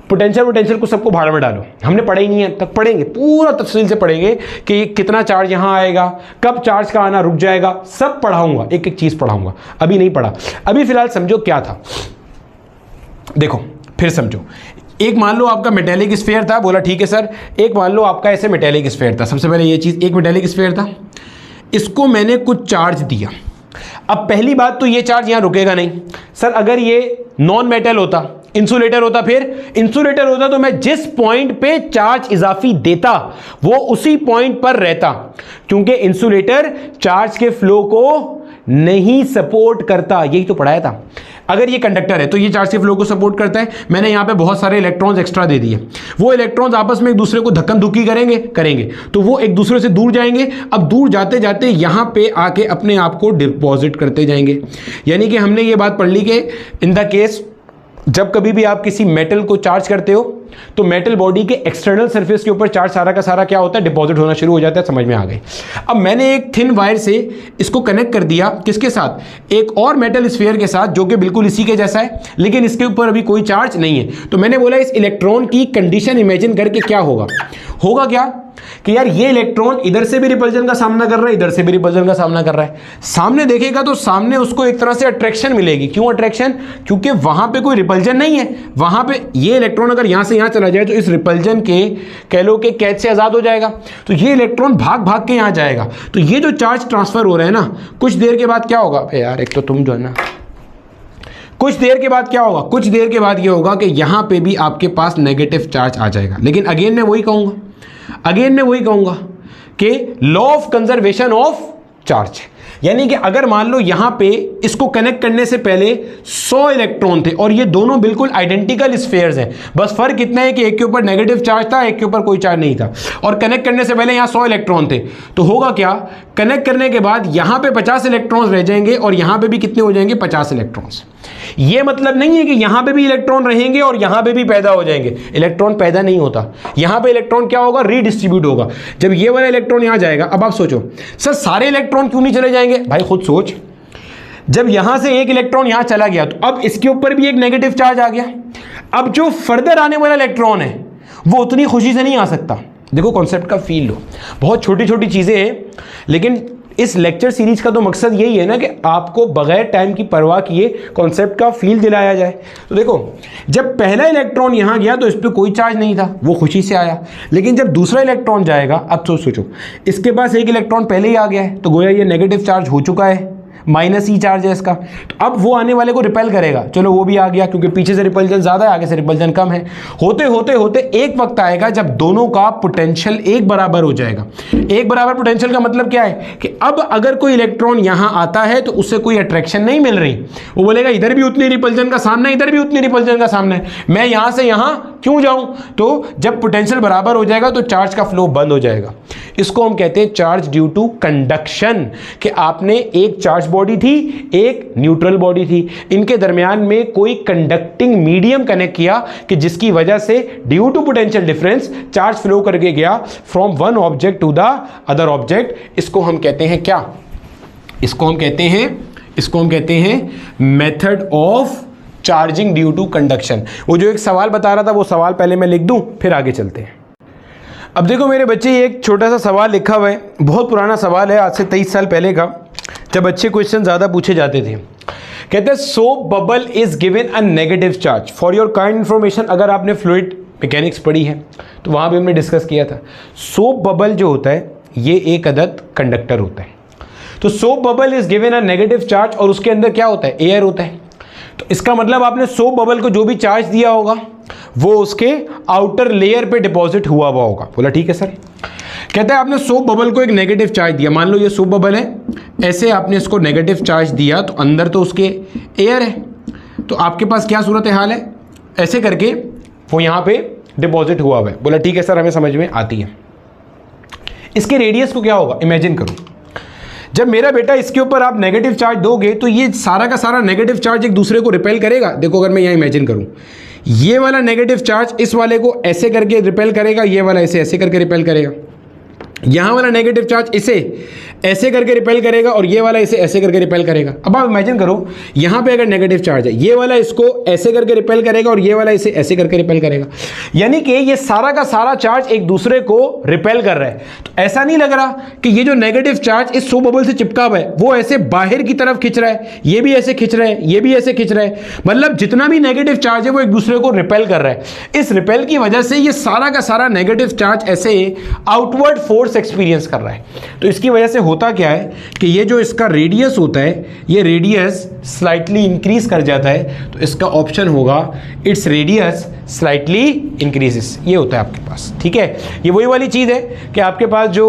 पोटेंशियल को सबको भाड़ में डालो, हमने पढ़ा ही नहीं है, तक पढ़ेंगे, पूरा तफसील से पढ़ेंगे कि कितना चार्ज यहां आएगा, कब चार्ज का आना रुक जाएगा, सब पढ़ाऊंगा, एक एक चीज पढ़ाऊंगा. अभी नहीं पढ़ा, अभी फिलहाल समझो क्या था. देखो फिर समझो. एक मान लो आपका मेटेलिक स्फीयर था, बोला ठीक है सर. एक मान लो आपका ऐसे मेटेलिक स्फीयर था. सबसे पहले ये चीज, एक मेटेलिक स्फीयर था, इसको मैंने कुछ चार्ज दिया. अब पहली बात तो ये चार्ज यहां रुकेगा नहीं. सर अगर ये नॉन मेटल होता, इंसुलेटर होता, फिर इंसुलेटर होता तो मैं जिस पॉइंट पे चार्ज इजाफी देता वो उसी पॉइंट पर रहता, क्योंकि इंसुलेटर चार्ज के फ्लो को नहीं सपोर्ट करता. यही तो पढ़ाया था. अगर ये कंडक्टर है तो ये चार्ज के फ्लो को सपोर्ट करता है, मैंने यहाँ पे बहुत सारे इलेक्ट्रॉन्स एक्स्ट्रा दे दिए, वो इलेक्ट्रॉन्स आपस में एक दूसरे को धक्कन धुक्की करेंगे तो वो एक दूसरे से दूर जाएंगे। अब दूर जाते जाते यहाँ पे आके अपने आप को डिपॉजिट करते जाएंगे। यानी कि हमने ये बात पढ़ ली कि इन द केस जब कभी भी आप किसी मेटल को चार्ज करते हो तो मेटल बॉडी के एक्सटर्नल सरफेस के ऊपर चार्ज सारा का सारा क्या होता है, डिपॉजिट होना शुरू हो जाता है। समझ में आ गई। अब मैंने एक थिन वायर से इसको कनेक्ट कर दिया, किसके साथ, एक और मेटल स्फीयर के साथ जो कि बिल्कुल इसी के जैसा है, लेकिन इसके ऊपर अभी कोई चार्ज नहीं है। तो मैंने बोला इस इलेक्ट्रॉन की कंडीशन इमेजिन करके क्या होगा क्या कि यार ये इलेक्ट्रॉन इधर से भी रिपल्जन का सामना कर रहा है, इधर से भी रिपल्जन का सामना कर रहा है। सामने देखेगा तो सामने उसको एक तरह से अट्रैक्शन मिलेगी। क्यों अट्रैक्शन? क्योंकि वहां पे कोई रिपल्जन नहीं है। वहां पे ये इलेक्ट्रॉन अगर यहां से यहां चला जाए तो इस रिपल्जन के कह लो के कैद से आजाद हो जाएगा। तो ये इलेक्ट्रॉन भाग भाग के यहां जाएगा। तो ये जो चार्ज ट्रांसफर हो रहा है ना, कुछ देर के बाद क्या होगा यार, एक तो तुम जो है ना, कुछ देर के बाद क्या होगा, कुछ देर के बाद ये होगा कि यहां पे भी आपके पास नेगेटिव चार्ज आ जाएगा। लेकिन अगेन मैं वही कहूंगा कि law of conservation of charge, यानी कि अगर मान लो यहां पे इसको कनेक्ट करने से पहले 100 इलेक्ट्रॉन थे और ये दोनों बिल्कुल आइडेंटिकल स्फीयर्स हैं, बस फर्क इतना है कि एक के ऊपर नेगेटिव चार्ज था, एक के ऊपर कोई चार्ज नहीं था, और कनेक्ट करने से पहले यहां 100 इलेक्ट्रॉन थे, तो होगा क्या, कनेक्ट करने के बाद यहां पे 50 इलेक्ट्रॉन्स रह जाएंगे और यहां पे भी कितने हो जाएंगे, 50 इलेक्ट्रॉन्स। ये मतलब नहीं है कि यहां पे भी इलेक्ट्रॉन रहेंगे और यहां पे भी पैदा हो जाएंगे। इलेक्ट्रॉन पैदा नहीं होता, यहां पे इलेक्ट्रॉन क्या होगा, रीडिस्ट्रीब्यूट होगा। जब ये वाला इलेक्ट्रॉन यहां जाएगा, अब आप सोचो सर सारे इलेक्ट्रॉन क्यों नहीं चले जाएंगे, भाई खुद सोच, जब यहां से एक इलेक्ट्रॉन यहां चला गया तो अब इसके ऊपर भी एक नेगेटिव चार्ज आ गया। अब जो फर्दर आने वाला इलेक्ट्रॉन है वो उतनी खुशी से नहीं आ सकता। देखो कॉन्सेप्ट का फील लो, बहुत छोटी छोटी चीजें हैं, लेकिन इस लेक्चर सीरीज का तो मकसद यही है ना कि आपको बगैर टाइम की परवाह किए कॉन्सेप्ट का फील दिलाया जाए। तो देखो जब पहला इलेक्ट्रॉन यहां गया तो इस पर कोई चार्ज नहीं था, वो खुशी से आया, लेकिन जब दूसरा इलेक्ट्रॉन जाएगा, अब सोचो इसके पास एक इलेक्ट्रॉन पहले ही आ गया है, तो गोया ये नेगेटिव चार्ज हो चुका है, -E चार्ज है इसका, तो अब वो आने वाले को रिपेल करेगा। चलो वो भी आ गया क्योंकि पीछे से रिपल्जन ज्यादा है, आगे से रिपल्जन कम है। होते होते होते एक वक्त आएगा जब दोनों का पोटेंशियल एक बराबर हो जाएगा। एक बराबर पोटेंशियल का मतलब क्या है कि अब अगर कोई इलेक्ट्रॉन यहां आता है तो उससे कोई अट्रैक्शन नहीं मिल रही, वो बोलेगा इधर भी उतनी रिपल्जन का सामना है, इधर भी उतनी रिपल्जन का सामना है, मैं यहां से यहां क्यों जाऊं। तो जब पोटेंशियल बराबर हो जाएगा तो चार्ज का फ्लो बंद हो जाएगा। इसको हम कहते हैं चार्ज ड्यू टू कंडक्शन, कि आपने एक चार्ज बॉडी थी, एक न्यूट्रल बॉडी थी, इनके दरमियान में कोई कंडक्टिंग मीडियम कनेक्ट किया कि जिसकी वजह से due to potential difference charge flow करके गया from one object to the other object. इसको हम कहते हैं क्या, इसको हम कहते हैं method of charging due to conduction. वो जो एक सवाल बता रहा था वो सवाल पहले मैं लिख दूं, फिर आगे चलते हैं। अब देखो मेरे बच्चे, ये एक छोटा सा सवाल लिखा हुआ है, बहुत पुराना सवाल है, आज से 23 साल पहले का, जब अच्छे क्वेश्चन ज़्यादा पूछे जाते थे। कहते हैं soap bubble is given a negative charge. For your kind information, अगर आपने फ्लूइड मैकेनिक्स पढ़ी है तो वहाँ भी हमने डिस्कस किया था, सोप बबल जो होता है ये एक अदद कंडक्टर होता है। तो soap bubble is given a negative charge और उसके अंदर क्या होता है, एयर होता है। तो इसका मतलब आपने सोप बबल को जो भी चार्ज दिया होगा वो उसके आउटर लेयर पे डिपॉजिट हुआ होगा। बोला ठीक है सर। कहता है आपने सोप बबल को एक नेगेटिव चार्ज दिया, मान लो ये सोप बबल है, ऐसे आपने इसको नेगेटिव चार्ज दिया तो अंदर तो उसके एयर है, तो आपके पास क्या सूरत हाल है, ऐसे करके वो यहाँ पे डिपॉजिट हुआ है। बोला ठीक है सर, हमें समझ में आती है। इसके रेडियस को क्या होगा, इमेजिन करो, जब मेरा बेटा इसके ऊपर आप नेगेटिव चार्ज दोगे तो ये सारा का सारा नेगेटिव चार्ज एक दूसरे को रिपेल करेगा। देखो अगर मैं यहाँ इमेजिन करूँ, ये वाला नेगेटिव चार्ज इस वाले को ऐसे करके रिपेल करेगा, ये वाला इसे ऐसे करके रिपेल करेगा, यहाँ वाला नेगेटिव चार्ज इसे ऐसे करके रिपेल करेगा और ये वाला इसे ऐसे करके रिपेल करेगा। अब आप इमेजिन करो यहाँ पे अगर नेगेटिव चार्ज है, ये वाला इसको ऐसे करके रिपेल करेगा और ये वाला इसे ऐसे करके रिपेल करेगा, यानी कि ये सारा का सारा चार्ज एक दूसरे को रिपेल कर रहा है। तो ऐसा नहीं लग रहा कि ये जो नेगेटिव चार्ज इस सोप बबल से चिपका हुआ है वो ऐसे बाहर की तरफ खिंच रहा है, ये भी ऐसे खिंच रहा है, ये भी ऐसे खिंच रहा है, मतलब जितना भी नेगेटिव चार्ज है वो एक दूसरे को रिपेल कर रहा है। इस रिपेल की वजह से ये सारा का सारा नेगेटिव चार्ज ऐसे आउटवर्ड फोर्स फोर्स एक्सपीरियंस कर रहा है। तो इसकी वजह से होता क्या है कि ये जो इसका रेडियस होता है, ये रेडियस स्लाइटली इंक्रीज कर जाता है। तो इसका ऑप्शन होगा इट्स रेडियस स्लाइटली इंक्रीजेस, ये होता है आपके पास। ठीक है, ये वही वाली चीज़ है कि आपके पास जो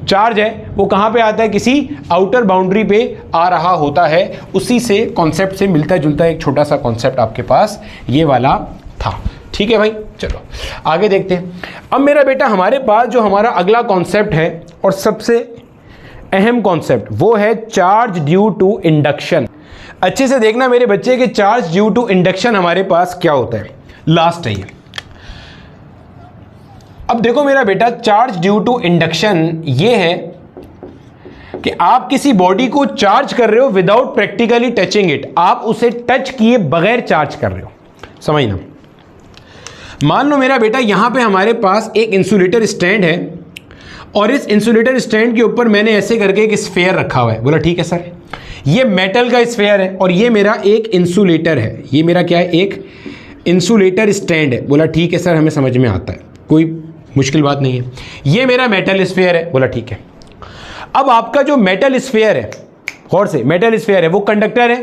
चार्ज है वो कहाँ पे आता है, किसी आउटर बाउंड्री पे आ रहा होता है। उसी से कॉन्सेप्ट से मिलता जुलता एक छोटा सा कॉन्सेप्ट आपके पास ये वाला था। ठीक है भाई, चलो आगे देखते हैं। अब मेरा बेटा हमारे पास जो हमारा अगला कॉन्सेप्ट है और सबसे अहम कॉन्सेप्ट, वो है चार्ज ड्यू टू इंडक्शन। अच्छे से देखना मेरे बच्चे कि चार्ज ड्यू टू इंडक्शन हमारे पास क्या होता है। लास्ट है ये। अब देखो मेरा बेटा, चार्ज ड्यू टू इंडक्शन ये है कि आप किसी बॉडी को चार्ज कर रहे हो विदाउट प्रैक्टिकली टचिंग इट, आप उसे टच किए बगैर चार्ज कर रहे हो। समझना, मान लो मेरा बेटा यहां पे हमारे पास एक इंसुलेटर स्टैंड है और इस इंसुलेटर स्टैंड के ऊपर मैंने ऐसे करके एक स्फेयर रखा हुआ है। बोला ठीक है सर, ये मेटल का स्फेयर है और ये मेरा एक इंसुलेटर है। ये मेरा क्या है, एक इंसुलेटर स्टैंड है। बोला ठीक है सर, हमें समझ में आता है, कोई मुश्किल बात नहीं है। ये मेरा मेटल स्फेयर है। बोला ठीक है। अब आपका जो मेटल स्फेयर है, गौर से, मेटल स्फेयर है, वो कंडक्टर है।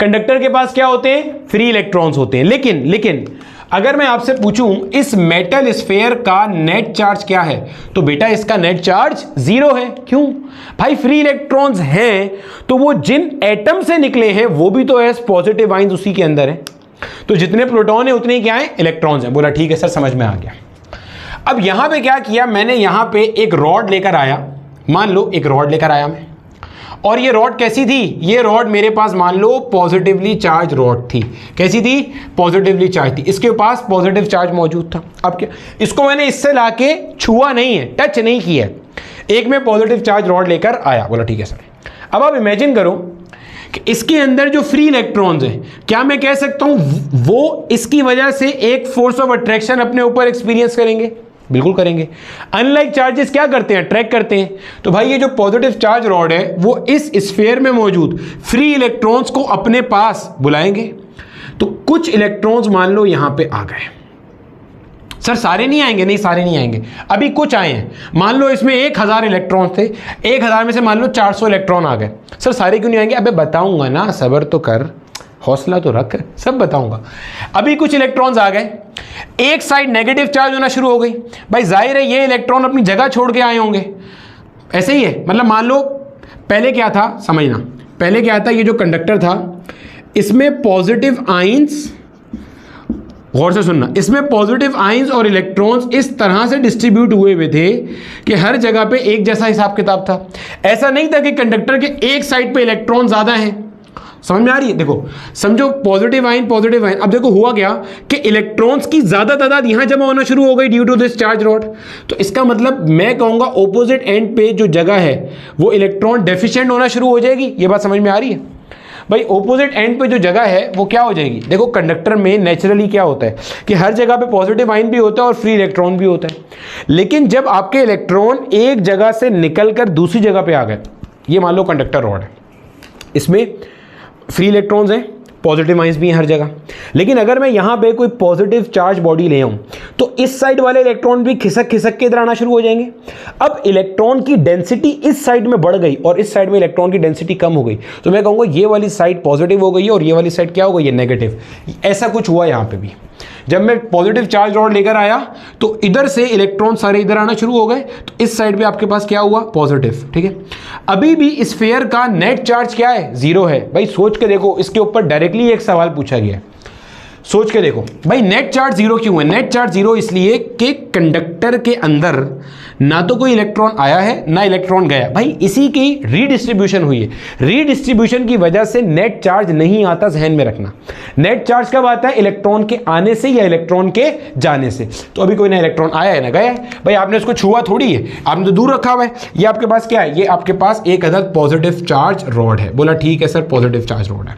कंडक्टर के पास क्या होते हैं, फ्री इलेक्ट्रॉन्स होते हैं। लेकिन अगर मैं आपसे पूछूं इस मेटल स्फेयर का नेट चार्ज क्या है, तो बेटा इसका नेट चार्ज 0 है। क्यों भाई, फ्री इलेक्ट्रॉन्स हैं तो वो जिन एटम से निकले हैं वो भी तो एस पॉजिटिव आइंस उसी के अंदर है। तो जितने प्रोटॉन है उतने क्या है, इलेक्ट्रॉन्स हैं। बोला ठीक है सर, समझ में आ गया। अब यहां पे क्या किया मैंने, यहां पे एक रॉड लेकर आया। मान लो एक रॉड लेकर आया मैं, और ये रॉड कैसी थी, ये रॉड मेरे पास मान लो पॉजिटिवली चार्ज रॉड थी। कैसी थी, पॉजिटिवली चार्ज थी। इसके पास पॉजिटिव चार्ज मौजूद था। अब क्या, इसको मैंने इससे लाके छुआ नहीं है, टच नहीं किया, एक में पॉजिटिव चार्ज रॉड लेकर आया। बोला ठीक है सर। अब आप इमेजिन करो कि इसके अंदर जो फ्री इलेक्ट्रॉन्स हैं, क्या मैं कह सकता हूं वो इसकी वजह से एक फोर्स ऑफ अट्रैक्शन अपने ऊपर एक्सपीरियंस करेंगे? बिल्कुल करेंगे। अनलाइक चार्जेस क्या करते हैं, ट्रैक करते हैं। तो भाई ये जो पॉजिटिव चार्ज रॉड है वो इस स्फीयर में मौजूद फ्री इलेक्ट्रॉन्स को अपने पास बुलाएंगे। तो कुछ इलेक्ट्रॉन्स मान लो यहां पे आ गए। सर सारे नहीं आएंगे, नहीं सारे नहीं आएंगे, अभी कुछ आए हैं। मान लो इसमें 1000 इलेक्ट्रॉन थे, 1000 में से मान लो 400 इलेक्ट्रॉन आ गए। सर सारे क्यों नहीं आएंगे? अबे बताऊंगा ना, सब्र तो कर, हौसला तो रख, सब बताऊंगा। अभी कुछ इलेक्ट्रॉन्स आ गए, एक साइड नेगेटिव चार्ज होना शुरू हो गई। भाई जाहिर है ये इलेक्ट्रॉन अपनी जगह छोड़ के आए होंगे। ऐसे ही है, मतलब मान लो पहले क्या था, समझना, पहले क्या था, ये जो कंडक्टर था इसमें पॉजिटिव आइंस, गौर से सुनना, इसमें पॉजिटिव आइंस और इलेक्ट्रॉन्स इस तरह से डिस्ट्रीब्यूट हुए थे कि हर जगह पे एक जैसा हिसाब किताब था। ऐसा नहीं था कि कंडक्टर के एक साइड पे इलेक्ट्रॉन ज्यादा हैं। समझ में आ रही है? देखो समझो, पॉजिटिव आयन पॉजिटिव आयन। अब देखो हुआ क्या कि इलेक्ट्रॉन्स की ज्यादा तादाद यहां जमा होना शुरू हो गई due to this charge rod. तो इसका मतलब मैं कहूंगा ऑपोजिट एंड पे जो जगह है वो इलेक्ट्रॉन डेफिशिएंट होना शुरू हो जाएगी। ये बात समझ में आ रही है भाई? ऑपोजिट एंड पे जो जगह है वो क्या हो जाएगी? देखो कंडक्टर में नेचुरली क्या होता है कि हर जगह पे पॉजिटिव आयन भी होता है और फ्री इलेक्ट्रॉन भी होता है। लेकिन जब आपके इलेक्ट्रॉन एक जगह से निकलकर दूसरी जगह पे आ गए, ये मान लो कंडक्टर रॉड है, इसमें फ्री इलेक्ट्रॉन्स हैं, पॉजिटिव आइंस भी हैं हर जगह। लेकिन अगर मैं यहां पे कोई पॉजिटिव चार्ज बॉडी ले आऊं तो इस साइड वाले इलेक्ट्रॉन भी खिसक खिसक के इधर आना शुरू हो जाएंगे। अब इलेक्ट्रॉन की डेंसिटी इस साइड में बढ़ गई और इस साइड में इलेक्ट्रॉन की डेंसिटी कम हो गई, तो मैं कहूंगा ये वाली साइड पॉजिटिव हो गई है और ये वाली साइड क्या हो गई है, नेगेटिव। ऐसा कुछ हुआ यहां पर भी। जब मैं पॉजिटिव चार्ज रॉड लेकर आया तो इधर से इलेक्ट्रॉन सारे इधर आना शुरू हो गए, तो इस साइड पे आपके पास क्या हुआ, पॉजिटिव। ठीक है, अभी भी स्फीयर का नेट चार्ज क्या है, 0 है। भाई सोच के देखो, इसके ऊपर डायरेक्टली एक सवाल पूछा गया है, सोच के देखो भाई नेट चार्ज 0 क्यों है? नेट चार्ज 0 इसलिए कि कंडक्टर के अंदर ना तो कोई इलेक्ट्रॉन आया है ना इलेक्ट्रॉन गया। भाई इसी की रीडिस्ट्रीब्यूशन हुई है। रीडिस्ट्रीब्यूशन की वजह से नेट चार्ज नहीं आता, ध्यान में रखना। नेट चार्ज कब आता है? इलेक्ट्रॉन के आने से या इलेक्ट्रॉन के जाने से। तो अभी कोई ना इलेक्ट्रॉन आया है ना गया है। भाई आपने उसको छुआ थोड़ी है, आपने तो दूर रखा हुआ है। ये आपके पास क्या है? ये आपके पास एक अदद पॉजिटिव चार्ज रॉड है। बोला ठीक है सर, पॉजिटिव चार्ज रॉड है।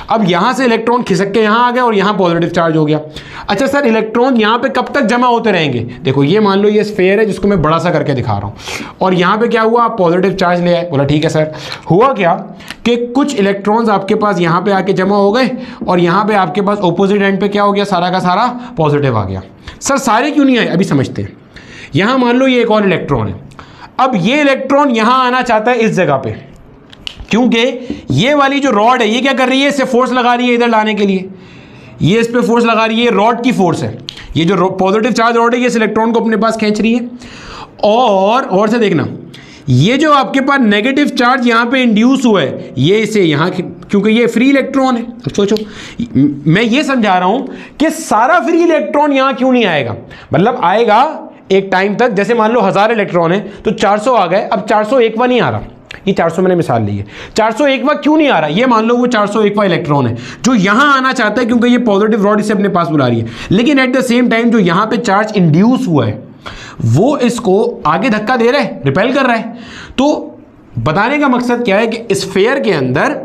अब यहां से इलेक्ट्रॉन खिसक के यहां आ गया और यहां पॉजिटिव चार्ज हो गया। अच्छा सर, इलेक्ट्रॉन यहां पे कब तक जमा होते रहेंगे? देखो ये मान लो ये स्फीयर है जिसको मैं बड़ा सा करके दिखा रहा हूं, और यहां पे क्या हुआ, आप पॉजिटिव चार्ज ले आए। बोला ठीक है सर। हुआ क्या कि कुछ इलेक्ट्रॉन्स आपके पास यहां पे आके जमा हो गए और यहां पे आपके पास ऑपोजिट एंड पे क्या हो गया, सारा का सारा पॉजिटिव आ गया। सर सारे क्यों नहीं आए? अभी समझते हैं। यहां मान लो ये एक और इलेक्ट्रॉन है। अब ये इलेक्ट्रॉन यहां आना चाहता है इस जगह पे, क्योंकि ये वाली जो रॉड है ये क्या कर रही है, इसे फोर्स लगा रही है इधर लाने के लिए, ये इस पे फोर्स लगा रही है, रॉड की फोर्स है, ये जो पॉजिटिव चार्ज रॉड है ये इस इलेक्ट्रॉन को अपने पास खींच रही है। और से देखना, ये जो आपके पास नेगेटिव चार्ज यहाँ पे इंड्यूस हुआ है ये इसे यहाँ, क्योंकि ये फ्री इलेक्ट्रॉन है। अब सोचो, मैं ये समझा रहा हूँ कि सारा फ्री इलेक्ट्रॉन यहाँ क्यों नहीं आएगा, मतलब आएगा एक टाइम तक, जैसे मान लो 1000 इलेक्ट्रॉन है तो 400 आ गए, अब 401वां नहीं आ रहा, ये 400 मैंने मिसाल ली है, 401वां क्यों नहीं आ रहा, ये मान लो वो 401वां इलेक्ट्रॉन है जो यहां आना चाहता है, क्योंकि ये पॉजिटिव रॉड इसे अपने पास बुला रही है, लेकिन एट द सेम टाइम जो यहां पे चार्ज इंड्यूस हुआ है वो इसको आगे धक्का दे रहा है, रिपेल कर रहा है। तो बताने का मकसद क्या है कि स्फीयर के अंदर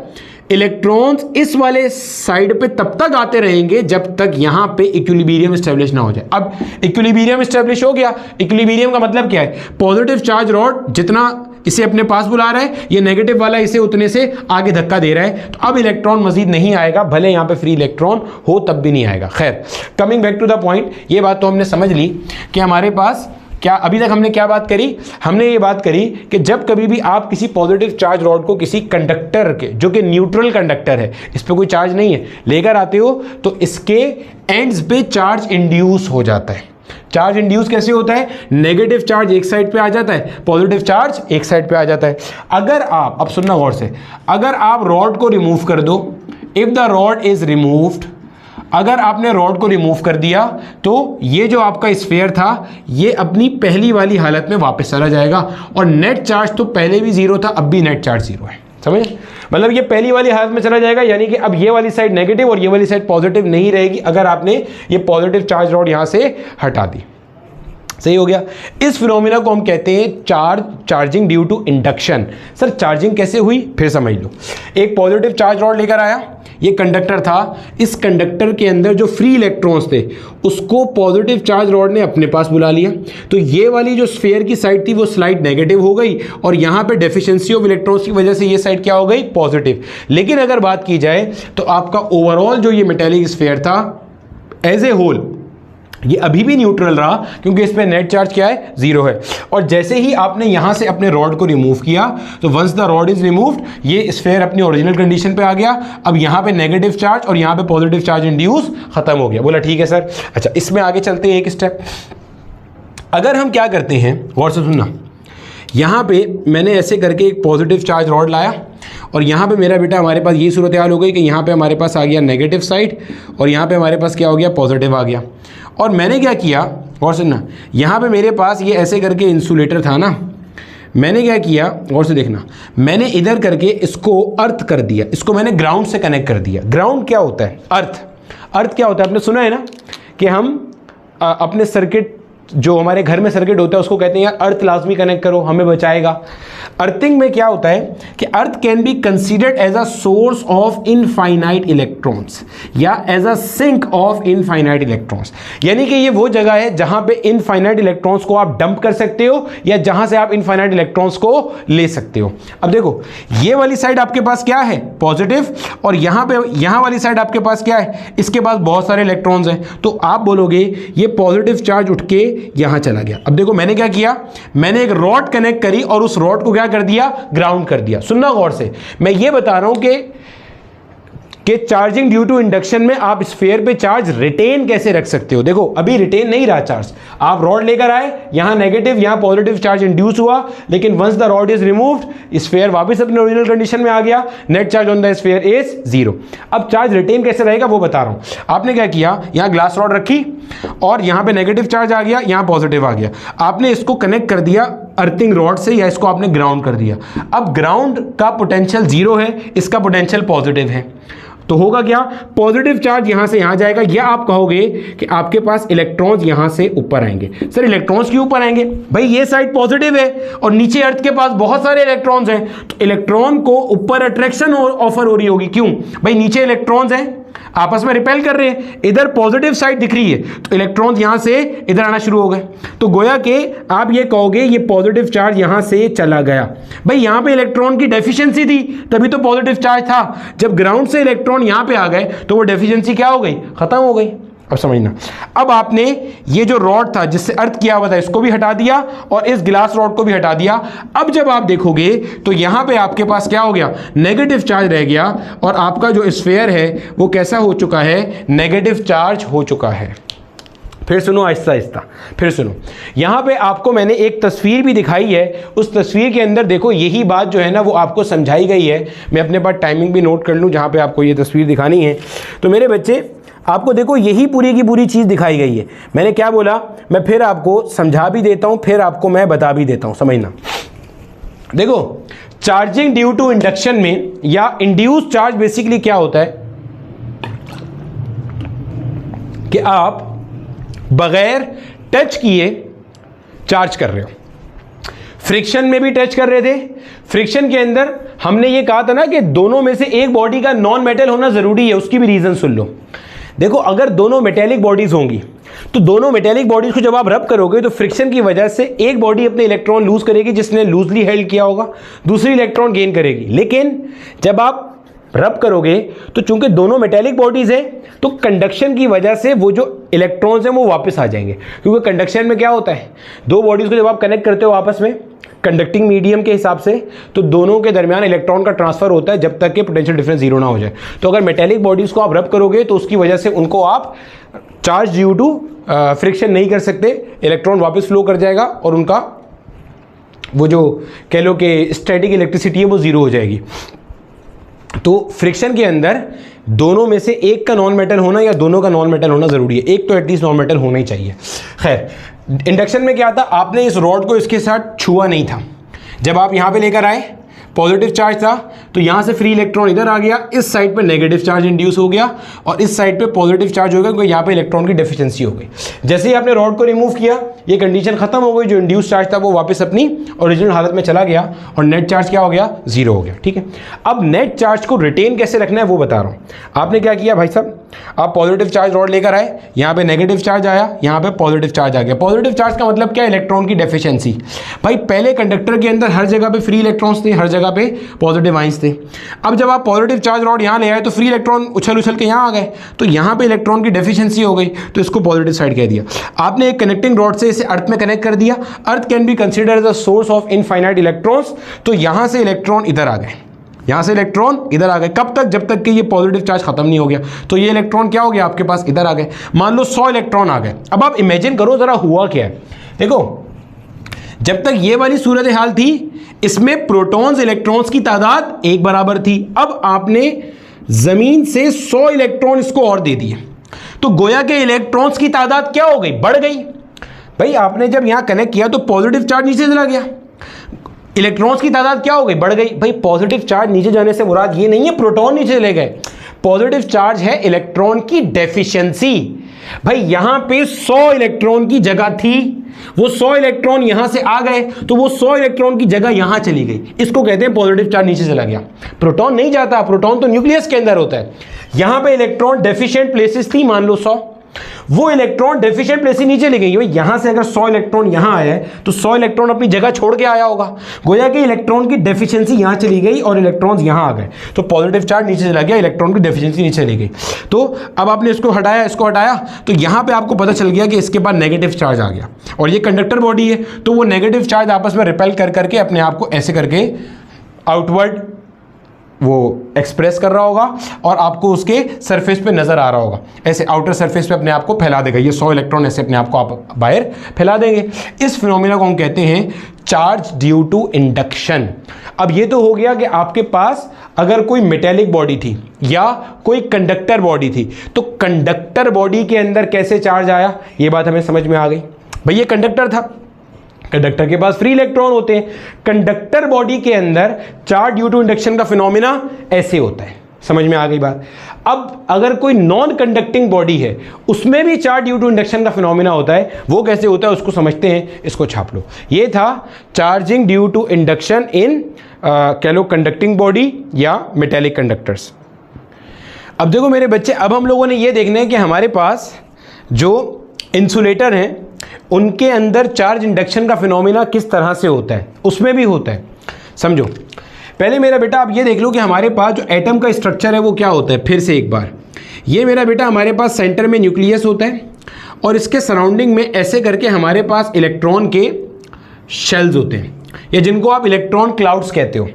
इलेक्ट्रॉन्स इस वाले साइड पे तब तक आते रहेंगे जब तक यहां पे इक्विलिब्रियम स्टेब्लिश ना हो जाए। अब इक्विलिब्रियम स्टेब्लिश हो गया, इक्विलिब्रियम का मतलब क्या है, पॉजिटिव चार्ज रॉड जितना इसे अपने पास बुला रहा है, ये नेगेटिव वाला इसे उतने से आगे धक्का दे रहा है, तो अब इलेक्ट्रॉन मजीद नहीं आएगा, भले यहां पे फ्री इलेक्ट्रॉन हो तब भी नहीं आएगा। खैर, coming back to the point, ये बात तो हमने समझ ली कि हमारे पास क्या, अभी तक हमने क्या बात करी, हमने ये बात करी कि जब कभी भी आप किसी पॉजिटिव चार्ज रॉड को किसी कंडक्टर के, जो कि न्यूट्रल कंडक्टर है, इस पर कोई चार्ज नहीं है, लेकर आते हो तो इसके एंड्स पे चार्ज इंड्यूस हो जाता है। चार्ज इंड्यूस कैसे होता है, नेगेटिव चार्ज एक साइड पे आ जाता है, पॉजिटिव चार्ज एक साइड पे आ जाता है। अगर आप, अब सुनना गौर से, अगर आप रॉड को रिमूव कर दो, if the rod is removed, अगर आपने रॉड को रिमूव कर दिया तो ये जो आपका स्फीयर था ये अपनी पहली वाली हालत में वापस चला जाएगा, और नेट चार्ज तो पहले भी जीरो था, अब भी नेट चार्ज जीरो है, समझ, मतलब ये पहली वाली हालत में चला जाएगा, यानी कि अब ये वाली साइड नेगेटिव और ये वाली साइड पॉजिटिव नहीं रहेगी अगर आपने ये पॉजिटिव चार्ज रॉड यहां से हटा दी। सही हो गया। इस फिनोमिना को हम कहते हैं charging due to induction. Sir charging कैसे हुई, फिर समझ लो। एक पॉजिटिव चार्ज रॉड लेकर आया, ये कंडक्टर था, इस कंडक्टर के अंदर जो फ्री इलेक्ट्रॉन्स थे उसको पॉजिटिव चार्ज रॉड ने अपने पास बुला लिया, तो ये वाली जो स्फीयर की साइड थी वो स्लाइड नेगेटिव हो गई, और यहाँ पे डेफिशिएंसी ऑफ इलेक्ट्रॉन्स की वजह से ये साइड क्या हो गई, पॉजिटिव। लेकिन अगर बात की जाए तो आपका ओवरऑल जो ये मेटेलिक स्फीयर था एज ए होल ये अभी भी न्यूट्रल रहा, क्योंकि इस पे नेट चार्ज क्या है, जीरो है। और जैसे ही आपने यहां से अपने रॉड को रिमूव किया तो once the rod is removed ये स्फीयर अपनी ओरिजिनल कंडीशन पे आ गया। अब यहां पे नेगेटिव चार्ज और यहां पे पॉजिटिव चार्ज इंड्यूस खत्म हो गया। बोला ठीक है सर। अच्छा, इसमें आगे चलते हैं एक स्टेप। अगर हम क्या करते हैं, गौर से सुनना, यहाँ पे मैंने ऐसे करके एक पॉजिटिव चार्ज रॉड लाया और यहाँ पे मेरा बेटा हमारे पास ये सूरत हाल हो गई कि यहाँ पे हमारे पास आ गया नेगेटिव साइड और यहाँ पे हमारे पास क्या हो गया, पॉजिटिव आ गया। और मैंने क्या किया, गौर से सुनना, यहाँ पे मेरे पास ये ऐसे करके इंसुलेटर था ना, मैंने क्या किया, गौर से देखना, मैंने इधर करके इसको अर्थ कर दिया, इसको मैंने ग्राउंड से कनेक्ट कर दिया। ग्राउंड क्या होता है, अर्थ क्या होता है, आपने सुना है ना कि हम अपने सर्किट, जो हमारे घर में सर्किट होता है उसको कहते हैं यार अर्थ लाजमी कनेक्ट करो, हमें बचाएगा। अर्थिंग में क्या होता है कि earth can be considered as a source of infinite electrons या as a sink of infinite electrons, यानी कि ये वो जगह है जहां पे इनफाइनाइट इलेक्ट्रॉन्स को आप डंप कर सकते हो या जहां से आप इनफाइनाइट इलेक्ट्रॉन्स को ले सकते हो। अब देखो ये वाली साइड आपके पास क्या है, पॉजिटिव, और यहां वाली साइड आपके पास क्या है, इसके पास बहुत सारे इलेक्ट्रॉन्स हैं, तो आप बोलोगे ये पॉजिटिव चार्ज उठ के यहां चला गया। अब देखो मैंने क्या किया, मैंने एक रॉड कनेक्ट करी और उस रॉड को क्या कर दिया, ग्राउंड कर दिया। सुनना गौर से, मैं ये बता रहा हूं कि चार्जिंग ड्यू टू इंडक्शन में आप स्फीयर पे चार्ज रिटेन कैसे रख सकते हो। देखो अभी रिटेन नहीं रहा चार्ज, आप रॉड लेकर आए, यहां नेगेटिव यहां पॉजिटिव चार्ज इंड्यूस हुआ, लेकिन once the rod is removed sphere वापस अपने ओरिजिनल कंडीशन में आ गया, net charge on the sphere is zero. अब चार्ज रिटेन कैसे रहेगा वो बता रहा हूं। आपने क्या किया, यहां ग्लास रॉड रखी और यहां पे नेगेटिव चार्ज आ गया, यहां पॉजिटिव आ गया, आपने इसको कनेक्ट कर दिया अर्थिंग रॉड से या इसको आपने ग्राउंड कर दिया। अब ग्राउंड का पोटेंशियल जीरो है, इसका पोटेंशियल पॉजिटिव है, तो होगा क्या, पॉजिटिव चार्ज यहां से यहां जाएगा, या आप कहोगे कि आपके पास इलेक्ट्रॉन्स यहां से ऊपर आएंगे। सर इलेक्ट्रॉन्स क्यों ऊपर आएंगे, भाई ये साइड पॉजिटिव है और नीचे अर्थ के पास बहुत सारे इलेक्ट्रॉन्स हैं, तो इलेक्ट्रॉन को ऊपर अट्रैक्शन ऑफर हो रही होगी। क्यों भाई, नीचे इलेक्ट्रॉन्स हैं आपस में रिपेल कर रहे हैं, इधर पॉजिटिव साइड दिख रही है तो इलेक्ट्रॉन्स यहां से इधर आना शुरू हो गए, तो गोया कि आप ये कहोगे ये पॉजिटिव चार्ज यहां से चला गया। भाई यहां पे इलेक्ट्रॉन की डेफिशिएंसी थी तभी तो पॉजिटिव चार्ज था, जब ग्राउंड से इलेक्ट्रॉन यहां पे आ गए तो वो डेफिशिएंसी क्या हो गई, खत्म हो गई। अब समझना, अब आपने ये जो रॉड था जिससे अर्थ किया हुआ था इसको भी हटा दिया और इस गिलास रॉड को भी हटा दिया। अब जब आप देखोगे तो यहां पे आपके पास क्या हो गया, नेगेटिव चार्ज रह गया और आपका जो स्फीयर है वो कैसा हो चुका है, नेगेटिव चार्ज हो चुका है। फिर सुनो आहिस्ता आहिस्ता, फिर सुनो, यहाँ पे आपको मैंने एक तस्वीर भी दिखाई है, उस तस्वीर के अंदर देखो यही बात जो है ना वो आपको समझाई गई है। मैं अपने पास टाइमिंग भी नोट कर लूँ जहाँ पे आपको ये तस्वीर दिखानी है। तो मेरे बच्चे आपको देखो यही पूरी की पूरी चीज़ दिखाई गई है। मैंने क्या बोला, मैं फिर आपको समझा भी देता हूँ, फिर आपको मैं बता भी देता हूँ, समझना। देखो चार्जिंग ड्यू टू इंडक्शन में या इंड्यूस चार्ज बेसिकली क्या होता है कि आप बगैर टच किए चार्ज कर रहे हो। फ्रिक्शन में भी टच कर रहे थे, फ्रिक्शन के अंदर हमने ये कहा था ना कि दोनों में से एक बॉडी का नॉन मेटल होना जरूरी है, उसकी भी रीजन सुन लो। देखो अगर दोनों मेटेलिक बॉडीज होंगी तो दोनों मेटेलिक बॉडीज को जब आप रब करोगे तो फ्रिक्शन की वजह से एक बॉडी अपने इलेक्ट्रॉन लूज करेगी जिसने लूजली हेल्ड किया होगा, दूसरी इलेक्ट्रॉन गेन करेगी। लेकिन जब आप रब करोगे तो चूंकि दोनों मेटेलिक बॉडीज हैं तो कंडक्शन की वजह से वो जो इलेक्ट्रॉन्स हैं वो वापस आ जाएंगे, क्योंकि कंडक्शन में क्या होता है, दो बॉडीज को जब आप कनेक्ट करते हो आपस में कंडक्टिंग मीडियम के हिसाब से तो दोनों के दरमियान इलेक्ट्रॉन का ट्रांसफर होता है जब तक कि पोटेंशियल डिफरेंस जीरो ना हो जाए। तो अगर मेटेलिक बॉडीज को आप रब करोगे तो उसकी वजह से उनको आप चार्ज ड्यू टू फ्रिक्शन नहीं कर सकते, इलेक्ट्रॉन वापस फ्लो कर जाएगा और उनका वो जो कह लो कि स्टैटिक इलेक्ट्रिसिटी है वो जीरो हो जाएगी। तो फ्रिक्शन के अंदर दोनों में से एक का नॉन मेटल होना या दोनों का नॉन मेटल होना जरूरी है, एक तो एटलीस्ट नॉन मेटल होना ही चाहिए। खैर इंडक्शन में क्या था, आपने इस रॉड को इसके साथ छुआ नहीं था, जब आप यहाँ पे लेकर आए पॉजिटिव चार्ज था तो यहाँ से फ्री इलेक्ट्रॉन इधर आ गया, इस साइड पे नेगेटिव चार्ज इंड्यूस हो गया और इस साइड पे पॉजिटिव चार्ज हो गया क्योंकि यहाँ पे इलेक्ट्रॉन की डेफिशिएंसी हो गई। जैसे ही आपने रॉड को रिमूव किया ये कंडीशन खत्म हो गई, जो इंड्यूस चार्ज था वो वापस अपनी ओरिजिनल हालत में चला गया और नेट चार्ज क्या हो गया, जीरो हो गया। ठीक है, अब नेट चार्ज को रिटेन कैसे रखना है वो बता रहा हूँ। आपने क्या किया भाई साहब, आप पॉजिटिव चार्ज रॉड लेकर आए, यहाँ पे नेगेटिव चार्ज आया, यहाँ पे पॉजिटिव चार्ज आ गया। पॉजिटिव चार्ज का मतलब क्या, इलेक्ट्रॉन की डेफिशिएंसी। भाई पहले कंडक्टर के अंदर हर जगह पे फ्री इलेक्ट्रॉन्स थे, हर जगह पे पॉजिटिव आइंस थे। अब जब आप पॉजिटिव चार्ज रॉड यहाँ ले आए तो फ्री इलेक्ट्रॉन उछल उछल के यहाँ आ गए, तो यहाँ पे इलेक्ट्रॉन की डेफिशिएंसी हो गई, तो इसको पॉजिटिव साइड कह दिया। आपने एक कनेक्टिंग रॉड से इसे अर्थ में कनेक्ट कर दिया, earth can be considered as a source of infinite electrons, तो यहाँ से इलेक्ट्रॉन इधर आ गए, यहाँ से इलेक्ट्रॉन इधर आ गए। कब तक, जब तक कि ये पॉजिटिव चार्ज खत्म नहीं हो गया। तो ये इलेक्ट्रॉन क्या हो गया आपके पास, इधर आ गए। मान लो 100 इलेक्ट्रॉन आ गए। अब आप इमेजिन करो जरा हुआ क्या है। देखो जब तक ये वाली सूरत हाल थी इसमें प्रोटॉन्स इलेक्ट्रॉन्स की तादाद एक बराबर थी। अब आपने जमीन से 100 इलेक्ट्रॉन इसको और दे दिए तो गोया के इलेक्ट्रॉन्स की तादाद क्या हो गई, बढ़ गई। भाई आपने जब यहां कनेक्ट किया तो पॉजिटिव चार्ज नीचे चला गया, इलेक्ट्रॉन्स की तादाद क्या हो गई, बढ़ गई। भाई पॉजिटिव चार्ज नीचे जाने से मुराद ये नहीं है प्रोटॉन नीचे चले गए, पॉजिटिव चार्ज है इलेक्ट्रॉन की डेफिशिएंसी। भाई यहां पे 100 इलेक्ट्रॉन की जगह थी, वो 100 इलेक्ट्रॉन यहां से आ गए तो वो 100 इलेक्ट्रॉन की जगह यहां चली गई, इसको कहते हैं पॉजिटिव चार्ज नीचे चला गया। प्रोटॉन नहीं जाता, प्रोटॉन तो न्यूक्लियस के अंदर होता है। यहां पे इलेक्ट्रॉन डेफिशिएंट प्लेसेस थी, मान लो 100, वो इलेक्ट्रॉन डेफिशिएंट प्लेस नीचे ले गई। यहां से अगर 100 इलेक्ट्रॉन यहां आया है तो 100 इलेक्ट्रॉन अपनी जगह छोड़ के आया होगा, गोया कि इलेक्ट्रॉन की डेफिशिएंसी यहां चली गई और इलेक्ट्रॉन्स यहां आ गए, तो पॉजिटिव चार्ज नीचे चला गया, इलेक्ट्रॉन की डेफिशिएंसी नीचे चली गई। तो अब आपने इसको हटाया, इसको हटाया, तो यहां पे आपको पता चल गया कि इसके बाद नेगेटिव चार्ज आ गया और ये कंडक्टर बॉडी है तो वो नेगेटिव चार्ज आपस में रिपेल कर करके अपने आप को ऐसे करके आउटवर्ड वो एक्सप्रेस कर रहा होगा और आपको उसके सरफेस पे नजर आ रहा होगा, ऐसे आउटर सरफेस पे अपने आप को फैला देगा। ये 100 इलेक्ट्रॉन ऐसे अपने आप को आप बाहर फैला देंगे। इस फिनोमेना को हम कहते हैं चार्ज ड्यू टू इंडक्शन। अब ये तो हो गया कि आपके पास अगर कोई मेटेलिक बॉडी थी या कोई कंडक्टर बॉडी थी तो कंडक्टर बॉडी के अंदर कैसे चार्ज आया, ये बात हमें समझ में आ गई। भाई ये कंडक्टर था, कंडक्टर के पास फ्री इलेक्ट्रॉन होते हैं, कंडक्टर बॉडी के अंदर चार्ज ड्यू टू इंडक्शन का फिनोमेना ऐसे होता है। समझ में आ गई बात। अब अगर कोई नॉन कंडक्टिंग बॉडी है उसमें भी चार्ज ड्यू टू इंडक्शन का फिनोमेना होता है, वो कैसे होता है उसको समझते हैं, इसको छाप लो। ये था चार्जिंग ड्यू टू इंडक्शन इन कह लो कंडक्टिंग बॉडी या मेटेलिक कंडक्टर्स। अब देखो मेरे बच्चे, अब हम लोगों ने ये देखना है कि हमारे पास जो इंसुलेटर हैं उनके अंदर चार्ज इंडक्शन का फिनोमेना किस तरह से होता है, उसमें भी होता है। समझो पहले मेरा बेटा आप ये देख लो कि हमारे पास जो एटम का स्ट्रक्चर है वो क्या होता है। फिर से एक बार, ये मेरा बेटा हमारे पास सेंटर में न्यूक्लियस होता है और इसके सराउंडिंग में ऐसे करके हमारे पास इलेक्ट्रॉन के शेल्स होते हैं, या जिनको आप इलेक्ट्रॉन क्लाउड्स कहते हो।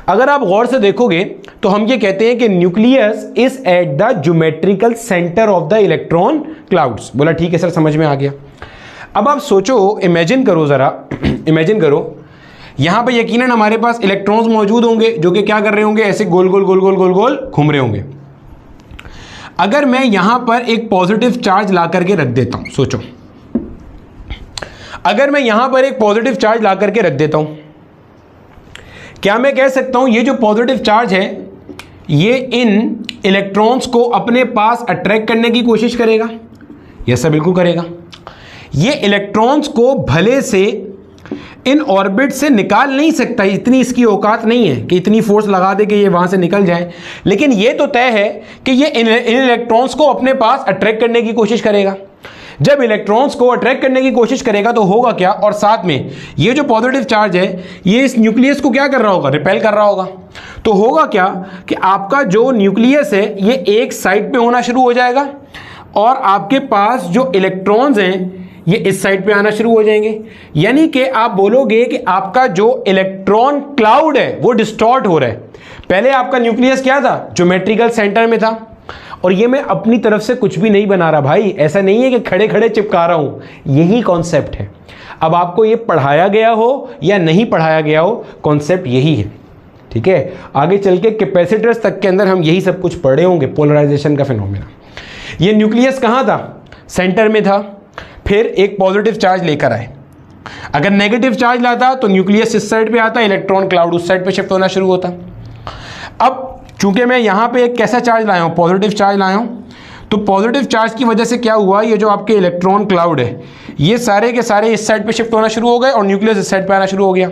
अगर आप गौर से देखोगे तो हम ये कहते हैं कि nucleus is at the geometrical centre of the electron clouds. बोला ठीक है सर, समझ में आ गया। अब आप सोचो, इमेजिन करो ज़रा, इमेजिन करो यहाँ पे यकीनन हमारे पास इलेक्ट्रॉन्स मौजूद होंगे जो कि क्या कर रहे होंगे, ऐसे गोल गोल गोल गोल गोल गोल घूम रहे होंगे। अगर मैं यहां पर एक पॉजिटिव चार्ज ला करके रख देता हूं, सोचो अगर मैं यहां पर एक पॉजिटिव चार्ज ला करके रख देता हूं, क्या मैं कह सकता हूं ये जो पॉजिटिव चार्ज है ये इन इलेक्ट्रॉन्स को अपने पास अट्रैक्ट करने की कोशिश करेगा? यस सर, बिल्कुल करेगा। ये इलेक्ट्रॉन्स को भले से इन ऑर्बिट से निकाल नहीं सकता, इतनी इसकी औकात नहीं है कि इतनी फोर्स लगा दे कि ये वहां से निकल जाए, लेकिन ये तो तय है कि ये इन इलेक्ट्रॉन्स को अपने पास अट्रैक्ट करने की कोशिश करेगा। जब इलेक्ट्रॉन्स को अट्रैक्ट करने की कोशिश करेगा तो होगा क्या, और साथ में ये जो पॉजिटिव चार्ज है ये इस न्यूक्लियस को क्या कर रहा होगा, रिपेल कर रहा होगा। तो होगा क्या कि आपका जो न्यूक्लियस है ये एक साइड पे होना शुरू हो जाएगा और आपके पास जो इलेक्ट्रॉन्स हैं ये इस साइड पे आना शुरू हो जाएंगे। यानी कि आप बोलोगे कि आपका जो इलेक्ट्रॉन क्लाउड है वो डिस्टॉर्ट हो रहा है। पहले आपका न्यूक्लियस क्या था, ज्योमेट्रिकल सेंटर में था, और ये मैं अपनी तरफ से कुछ भी नहीं बना रहा भाई, ऐसा नहीं है कि खड़े खड़े चिपका रहा हूं, यही कॉन्सेप्ट है। अब आपको ये पढ़ाया गया हो या नहीं पढ़ाया गया हो, कॉन्सेप्ट यही है, ठीक है। आगे चल के कैपेसिटर्स तक के अंदर हम यही सब कुछ पढ़े होंगे, पोलराइजेशन का फिनोमेना। ये न्यूक्लियस कहां था, सेंटर में था, फिर एक पॉजिटिव चार्ज लेकर आए। अगर नेगेटिव चार्ज लाता तो न्यूक्लियस इस साइड पे आता, इलेक्ट्रॉन क्लाउड उस साइड पे शिफ्ट होना शुरू होता। अब चूंकि मैं यहां पे एक कैसा चार्ज लाया हूं, पॉजिटिव चार्ज लाया हूं, तो पॉजिटिव चार्ज की वजह से क्या हुआ, ये जो आपके इलेक्ट्रॉन क्लाउड है ये सारे के सारे इस साइड पे शिफ्ट होना शुरू हो गए और न्यूक्लियस इस साइड पे आना शुरू हो गया।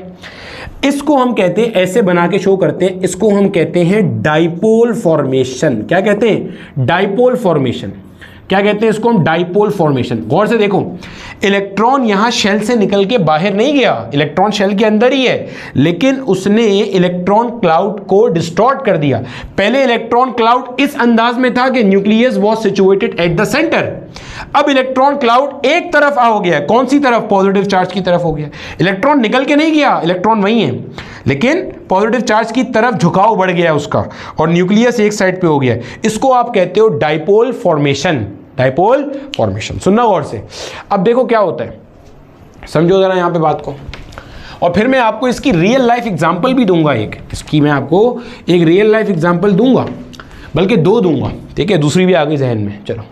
इसको हम कहते हैं, ऐसे बना के शो करते हैं, इसको हम कहते हैं डाइपोल फॉर्मेशन। क्या कहते हैं, डाइपोल फॉर्मेशन। क्या कहते हैं इसको हम, डाइपोल फॉर्मेशन। गौर से देखो, इलेक्ट्रॉन यहां शेल से निकल के बाहर नहीं गया, इलेक्ट्रॉन शेल के अंदर ही है, लेकिन उसने इलेक्ट्रॉन क्लाउड को डिस्टॉर्ट कर दिया। पहले इलेक्ट्रॉन क्लाउड इस अंदाज में था कि nucleus was situated at the centre. अब इलेक्ट्रॉन क्लाउड एक तरफ हो गया, कौन सी तरफ, पॉजिटिव चार्ज की तरफ हो गया। इलेक्ट्रॉन निकल के नहीं गया, इलेक्ट्रॉन वही है, लेकिन पॉजिटिव चार्ज की तरफ झुकाव बढ़ गया उसका, और न्यूक्लियस एक साइड पे हो गया। इसको आप कहते हो डाइपोल फॉर्मेशन। डाइपोल फॉर्मेशन, सुनना गौर से। अब देखो क्या होता है, समझो जरा यहां पे बात को, और फिर मैं आपको इसकी रियल लाइफ एग्जांपल भी दूंगा। इसकी मैं आपको एक रियल लाइफ एग्जांपल दूंगा, बल्कि दो दूंगा, ठीक है, दूसरी भी आ गई जहन में। चलो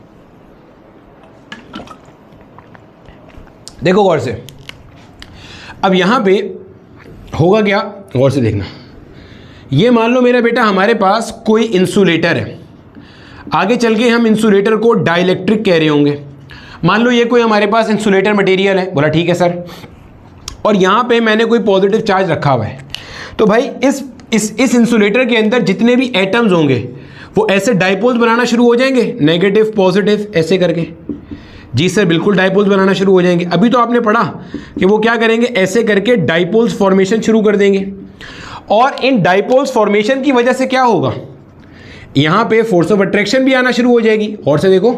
देखो गौर से, अब यहां पे होगा क्या, गौर से देखना। ये मान लो मेरा बेटा हमारे पास कोई इंसुलेटर है, आगे चल के हम इंसुलेटर को डाइलेक्ट्रिक कह रहे होंगे। मान लो ये कोई हमारे पास इंसुलेटर मटेरियल है, बोला ठीक है सर, और यहाँ पे मैंने कोई पॉजिटिव चार्ज रखा हुआ है। तो भाई इस इंसुलेटर के अंदर जितने भी एटम्स होंगे वो ऐसे डाइपोल्स बनाना शुरू हो जाएंगे, नेगेटिव पॉजिटिव ऐसे करके। जी सर बिल्कुल, डाइपोल्स बनाना शुरू हो जाएंगे। अभी तो आपने पढ़ा कि वो क्या करेंगे, ऐसे करके डाइपोल्स फॉर्मेशन शुरू कर देंगे, और इन डाइपोल्स फॉर्मेशन की वजह से क्या होगा, यहां पे फोर्स ऑफ अट्रैक्शन भी आना शुरू हो जाएगी। और से देखो,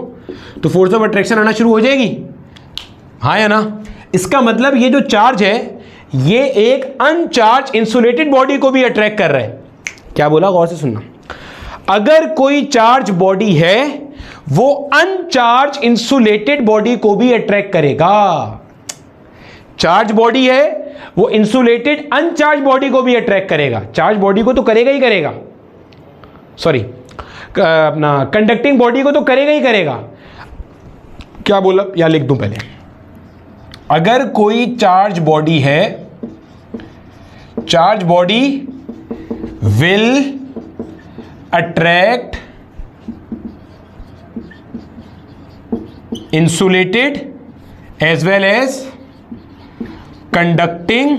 तो फोर्स ऑफ अट्रैक्शन आना शुरू हो जाएगी, हाँ या ना। इसका मतलब ये जो चार्ज है ये एक अनचार्ज इंसुलेटेड बॉडी को भी अट्रैक्ट कर रहा है। क्या बोला, गौर से सुनना। अगर कोई चार्ज बॉडी है वो अनचार्ज इंसुलेटेड बॉडी को भी अट्रैक्ट करेगा। चार्ज बॉडी है वो इंसुलेटेड अनचार्ज बॉडी को भी अट्रैक्ट करेगा। चार्ज बॉडी को तो करेगा ही करेगा, सॉरी अपना कंडक्टिंग बॉडी को तो करेगा ही करेगा। क्या बोला, या लिख दूं पहले, अगर कोई चार्ज बॉडी है, charge body will attract insulated as well as conducting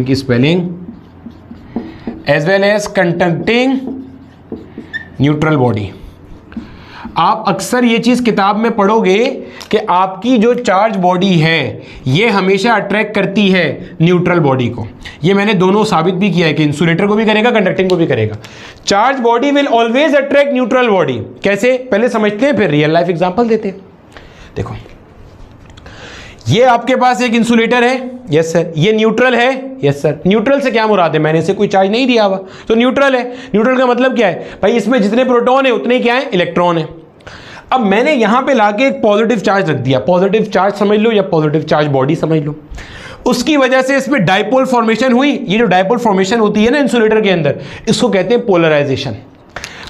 की spelling, as well as conducting neutral body. आप अक्सर ये चीज़ किताब में पढ़ोगे कि आपकी जो चार्ज बॉडी है ये हमेशा अट्रैक्ट करती है न्यूट्रल बॉडी को। ये मैंने दोनों साबित भी किया है कि इंसुलेटर को भी करेगा, कंडक्टिंग को भी करेगा। Charge body will always attract neutral body. कैसे, पहले समझते हैं फिर रियल लाइफ एग्जांपल देते हैं। देखो, ये आपके पास एक इंसुलेटर है, यस सर। ये न्यूट्रल है, यस सर। न्यूट्रल से क्या मुराद है, मैंने इसे कोई चार्ज नहीं दिया हुआ तो न्यूट्रल है। न्यूट्रल का मतलब क्या है भाई, इसमें जितने प्रोटॉन है उतने क्या है, इलेक्ट्रॉन है। अब मैंने यहां पे लाके एक पॉजिटिव चार्ज रख दिया, पॉजिटिव चार्ज समझ लो या पॉजिटिव चार्ज बॉडी समझ लो। उसकी वजह से इसमें डाइपोल फॉर्मेशन हुई। ये जो डाइपोल फॉर्मेशन होती है ना इंसुलेटर के अंदर, इसको कहते हैं पोलराइजेशन।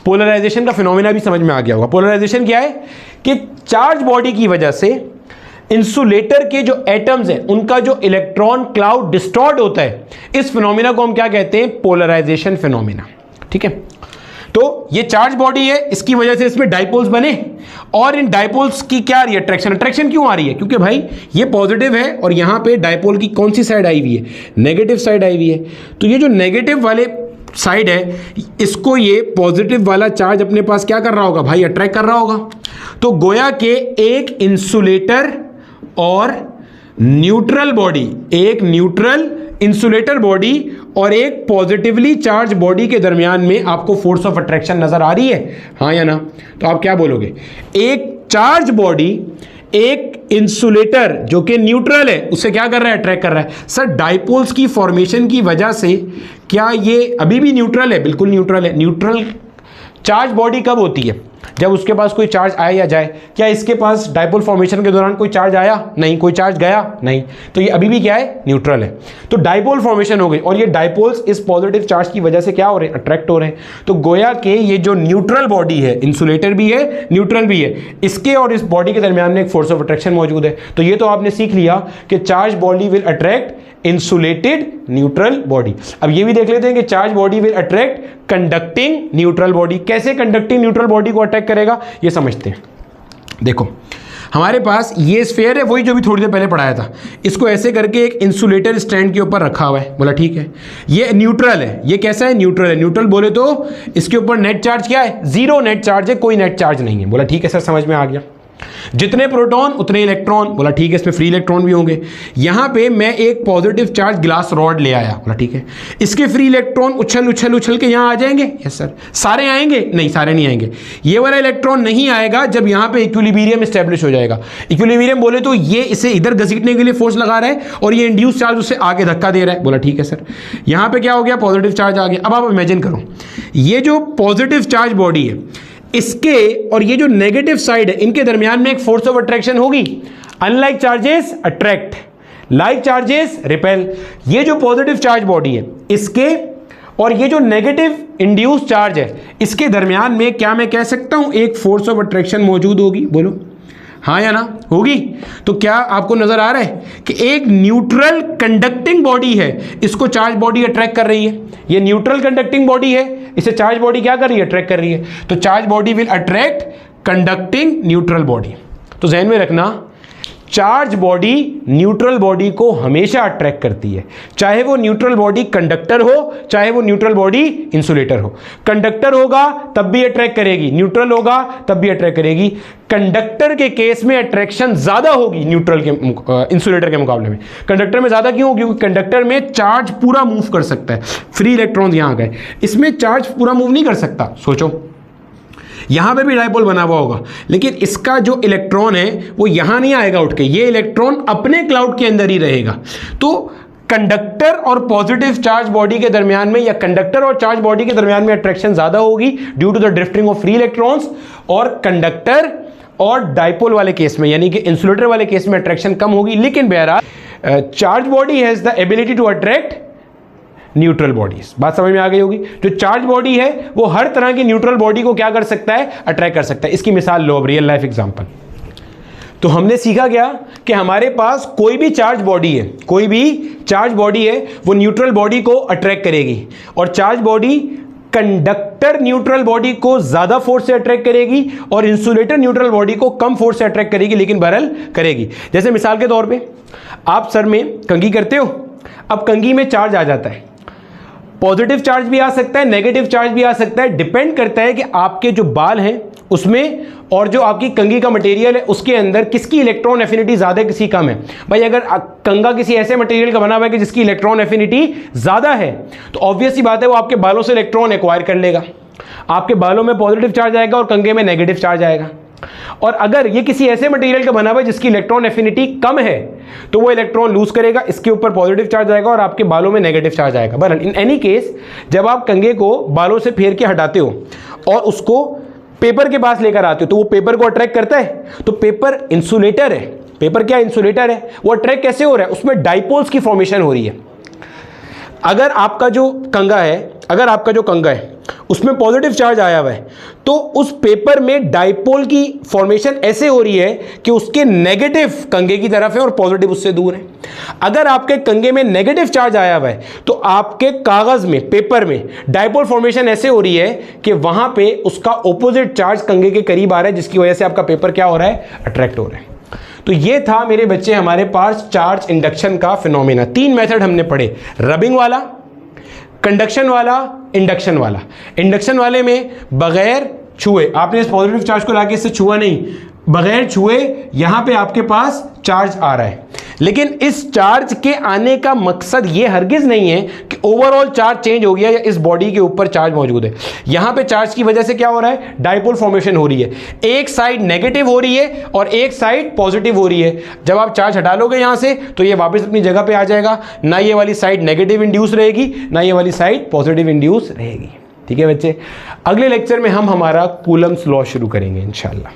पोलराइजेशन का फिनोमेना भी समझ में आ गया होगा। पोलराइजेशन क्या है कि चार्ज बॉडी की वजह से इंसुलेटर के जो एटम्स हैं उनका जो इलेक्ट्रॉन क्लाउड डिस्टॉर्ट होता है, इस फिनोमेना को हम क्या कहते हैं, पोलराइजेशन फिनोमेना। ठीक है, तो ये चार्ज बॉडी है, इसकी वजह से इसमें डाइपोल्स बने और इन डाइपोल्स की क्या आ रही है, अट्रैक्शन। अट्रैक्शन क्यों आ रही है, क्योंकि भाई ये पॉजिटिव है और यहां पे डाइपोल की कौन सी साइड आई हुई है, नेगेटिव साइड आई हुई है। तो ये जो नेगेटिव वाले साइड है, इसको ये पॉजिटिव वाला चार्ज अपने पास क्या कर रहा होगा भाई, अट्रैक्ट कर रहा होगा। तो गोया के एक इंसुलेटर और न्यूट्रल बॉडी, एक न्यूट्रल इंसुलेटर बॉडी और एक पॉजिटिवली चार्ज बॉडी के दरमियान में आपको फोर्स ऑफ अट्रैक्शन नजर आ रही है, हाँ या ना। तो आप क्या बोलोगे, एक चार्ज बॉडी एक इंसुलेटर जो कि न्यूट्रल है उससे क्या कर रहा है, अट्रैक्ट कर रहा है। सर डाइपोल्स की फॉर्मेशन की वजह से क्या ये अभी भी न्यूट्रल है, बिल्कुल न्यूट्रल है। न्यूट्रल चार्ज बॉडी कब होती है, जब उसके पास कोई चार्ज आए या जाए। क्या इसके पास डाइपोल फॉर्मेशन के दौरान कोई चार्ज आया, नहीं। कोई चार्ज गया, नहीं। तो ये अभी भी क्या है, न्यूट्रल है। तो डाइपोल फॉर्मेशन हो गई और ये डाइपोल्स इस पॉजिटिव चार्ज की वजह से क्या हो रहे हैं, अट्रैक्ट हो रहे हैं। तो गोया के ये जो न्यूट्रल बॉडी है, इंसुलेटर भी है न्यूट्रल भी है, इसके और इस बॉडी के दरमियान में एक फोर्स ऑफ अट्रैक्शन मौजूद है। तो ये तो आपने सीख लिया कि charge body will attract insulated neutral body. अब ये भी देख लेते हैं कि charge body will attract conducting neutral body. कैसे कंडक्टिंग न्यूट्रल बॉडी को अट्रैक्ट करेगा ये समझते हैं। देखो, हमारे पास ये स्फीयर है, वही जो भी थोड़ी देर पहले पढ़ाया था। इसको ऐसे करके एक इंसुलेटर स्टैंड के ऊपर रखा हुआ है, बोला ठीक है। ये न्यूट्रल है, ये कैसा है, न्यूट्रल है। न्यूट्रल बोले तो इसके ऊपर नेट चार्ज क्या है, जीरो नेट चार्ज है, कोई नेट चार्ज नहीं है। बोला ठीक है सर, समझ में आ गया। जितने प्रोटॉन उतने इलेक्ट्रॉन, बोला ठीक है, इसमें फ्री इलेक्ट्रॉन भी होंगे। यहां पे मैं एक पॉजिटिव चार्ज ग्लास रॉड ले आया, बोला ठीक है, इसके फ्री इलेक्ट्रॉन उछल उछल उछल के यहां आ जाएंगे, यस सर। सारे आएंगे, नहीं सारे नहीं आएंगे। ये वाला इलेक्ट्रॉन नहीं आएगा जब यहां पे इक्विलिब्रियम एस्टेब्लिश हो जाएगा। इक्विलिब्रियम बोले तो ये इसे इधर घसीटने के लिए फोर्स लगा रहा है और ये इंड्यूस चार्ज उसे आगे धक्का दे रहा है, बोला ठीक है सर। यहां पे क्या हो गया, पॉजिटिव चार्ज आ गया। अब आप इमेजिन करो, ये जो पॉजिटिव चार्ज बॉडी है, इसके और ये जो नेगेटिव साइड है, इनके दरमियान में एक फोर्स ऑफ अट्रैक्शन होगी। Unlike charges attract, like charges repel. ये जो पॉजिटिव चार्ज बॉडी है, इसके और ये जो नेगेटिव इंड्यूस चार्ज है, इसके दरमियान में क्या मैं कह सकता हूं, एक फोर्स ऑफ अट्रैक्शन मौजूद होगी। बोलो हाँ या ना, होगी। तो क्या आपको नजर आ रहा है कि एक न्यूट्रल कंडक्टिंग बॉडी है, इसको चार्ज बॉडी अट्रैक्ट कर रही है। ये न्यूट्रल कंडक्टिंग बॉडी है, इसे चार्ज बॉडी क्या कर रही है, अट्रैक्ट कर रही है। तो charge body will attract conducting neutral body. तो ध्यान में रखना, चार्ज बॉडी न्यूट्रल बॉडी को हमेशा अट्रैक्ट करती है, चाहे वो न्यूट्रल बॉडी कंडक्टर हो, चाहे वो न्यूट्रल बॉडी इंसुलेटर हो। कंडक्टर होगा तब भी अट्रैक्ट करेगी, न्यूट्रल होगा तब भी अट्रैक्ट करेगी। कंडक्टर के केस में अट्रैक्शन ज्यादा होगी न्यूट्रल के इंसुलेटर के मुकाबले में। कंडक्टर में ज्यादा क्यों, क्योंकि कंडक्टर में चार्ज पूरा मूव कर सकता है, फ्री इलेक्ट्रॉन यहां गए, इसमें चार्ज पूरा मूव नहीं कर सकता। सोचो, यहां पे भी डाइपोल बना हुआ होगा, लेकिन इसका जो इलेक्ट्रॉन है वो यहां नहीं आएगा उठ के, ये इलेक्ट्रॉन अपने क्लाउड के अंदर ही रहेगा। तो कंडक्टर और पॉजिटिव चार्ज बॉडी के दरमियान में, या कंडक्टर और चार्ज बॉडी के दरमियान में अट्रैक्शन ज्यादा होगी due to the drifting of free electrons, और कंडक्टर और डाइपोल वाले केस में, यानी कि इंसुलेटर वाले केस में अट्रैक्शन कम होगी। लेकिन बहरहाल charge body has the ability to attract neutral bodies. बात समझ में आ गई होगी। जो चार्ज बॉडी है वो हर तरह की न्यूट्रल बॉडी को क्या कर सकता है, अट्रैक्ट कर सकता है। इसकी मिसाल लो अब, रियल लाइफ एग्जांपल। तो हमने सीखा क्या कि हमारे पास कोई भी चार्ज बॉडी है, कोई भी चार्ज बॉडी है, वो न्यूट्रल बॉडी को अट्रैक्ट करेगी, और charge body conductor neutral body को ज्यादा फोर्स से अट्रैक्ट करेगी और इंसुलेटर न्यूट्रल बॉडी को कम फोर्स से अट्रैक्ट करेगी, लेकिन बहरहाल करेगी। जैसे मिसाल के तौर पे आप सर में कंघी करते हो, अब कंघी में चार्ज आ जाता है, पॉजिटिव चार्ज भी आ सकता है, नेगेटिव चार्ज भी आ सकता है, डिपेंड करता है कि आपके जो बाल हैं उसमें और जो आपकी कंघी का मटेरियल है उसके अंदर किसकी इलेक्ट्रॉन एफिनिटी ज़्यादा है, किसी कम है। भाई अगर कंघा किसी ऐसे मटेरियल का बना हुआ है कि जिसकी इलेक्ट्रॉन एफिनिटी ज़्यादा है तो ऑब्वियस सी बात है वो आपके बालों से इलेक्ट्रॉन एक्वायर कर लेगा, आपके बालों में पॉजिटिव चार्ज आएगा और कंघे में नेगेटिव चार्ज आएगा। और अगर ये किसी ऐसे मटेरियल का बना हुआ है जिसकी इलेक्ट्रॉन एफिनिटी कम है तो वो इलेक्ट्रॉन लूज करेगा, इसके ऊपर पॉजिटिव चार्ज आएगा और आपके बालों में नेगेटिव चार्ज आएगा। बहरहाल इन एनी केस जब आप कंघे को बालों से फेर के हटाते हो और उसको पेपर के पास लेकर आते हो तो वो पेपर को अट्रैक्ट करता है। तो पेपर इंसुलेटर है, पेपर क्या इंसुलेटर है, वो अट्रैक्ट कैसे हो रहा है, उसमें डाइपोल्स की फॉर्मेशन हो रही है। अगर आपका जो कंघा है उसमें पॉजिटिव चार्ज आया हुआ है तो उस पेपर में डाइपोल की फॉर्मेशन ऐसे हो रही है कि उसके नेगेटिव कंघे की तरफ है और पॉजिटिव उससे दूर है। अगर आपके कंघे में नेगेटिव चार्ज आया हुआ है तो आपके कागज में, पेपर में डाइपोल फॉर्मेशन ऐसे हो रही है कि वहां पे उसका ऑपोजिट चार्ज कंघे के करीब आ रहा है, जिसकी वजह से आपका पेपर क्या हो रहा है, अट्रैक्ट हो रहा है। तो ये था मेरे बच्चे हमारे पास चार्ज इंडक्शन का फिनोमेना। 3 मेथड हमने पढ़े, रबिंग वाला, कंडक्शन वाला, इंडक्शन वाला। इंडक्शन वाले में बगैर छुए, आपने इस पॉजिटिव चार्ज को लाके इससे छुआ नहीं, बगैर छुए यहां पे आपके पास चार्ज आ रहा है। लेकिन इस चार्ज के आने का मकसद ये हरगिज नहीं है कि ओवरऑल चार्ज चेंज हो गया या इस बॉडी के ऊपर चार्ज मौजूद है। यहां पे चार्ज की वजह से क्या हो रहा है, डाइपोल फॉर्मेशन हो रही है, एक साइड नेगेटिव हो रही है और एक साइड पॉजिटिव हो रही है। जब आप चार्ज हटा लोगे यहां से तो ये वापस अपनी जगह पे आ जाएगा, ना ये वाली साइड नेगेटिव इंड्यूस रहेगी ना ये वाली साइड पॉजिटिव इंड्यूस रहेगी। ठीक है बच्चे, अगले लेक्चर में हम हमारा कूलम्स लॉ शुरू करेंगे इंशाल्लाह।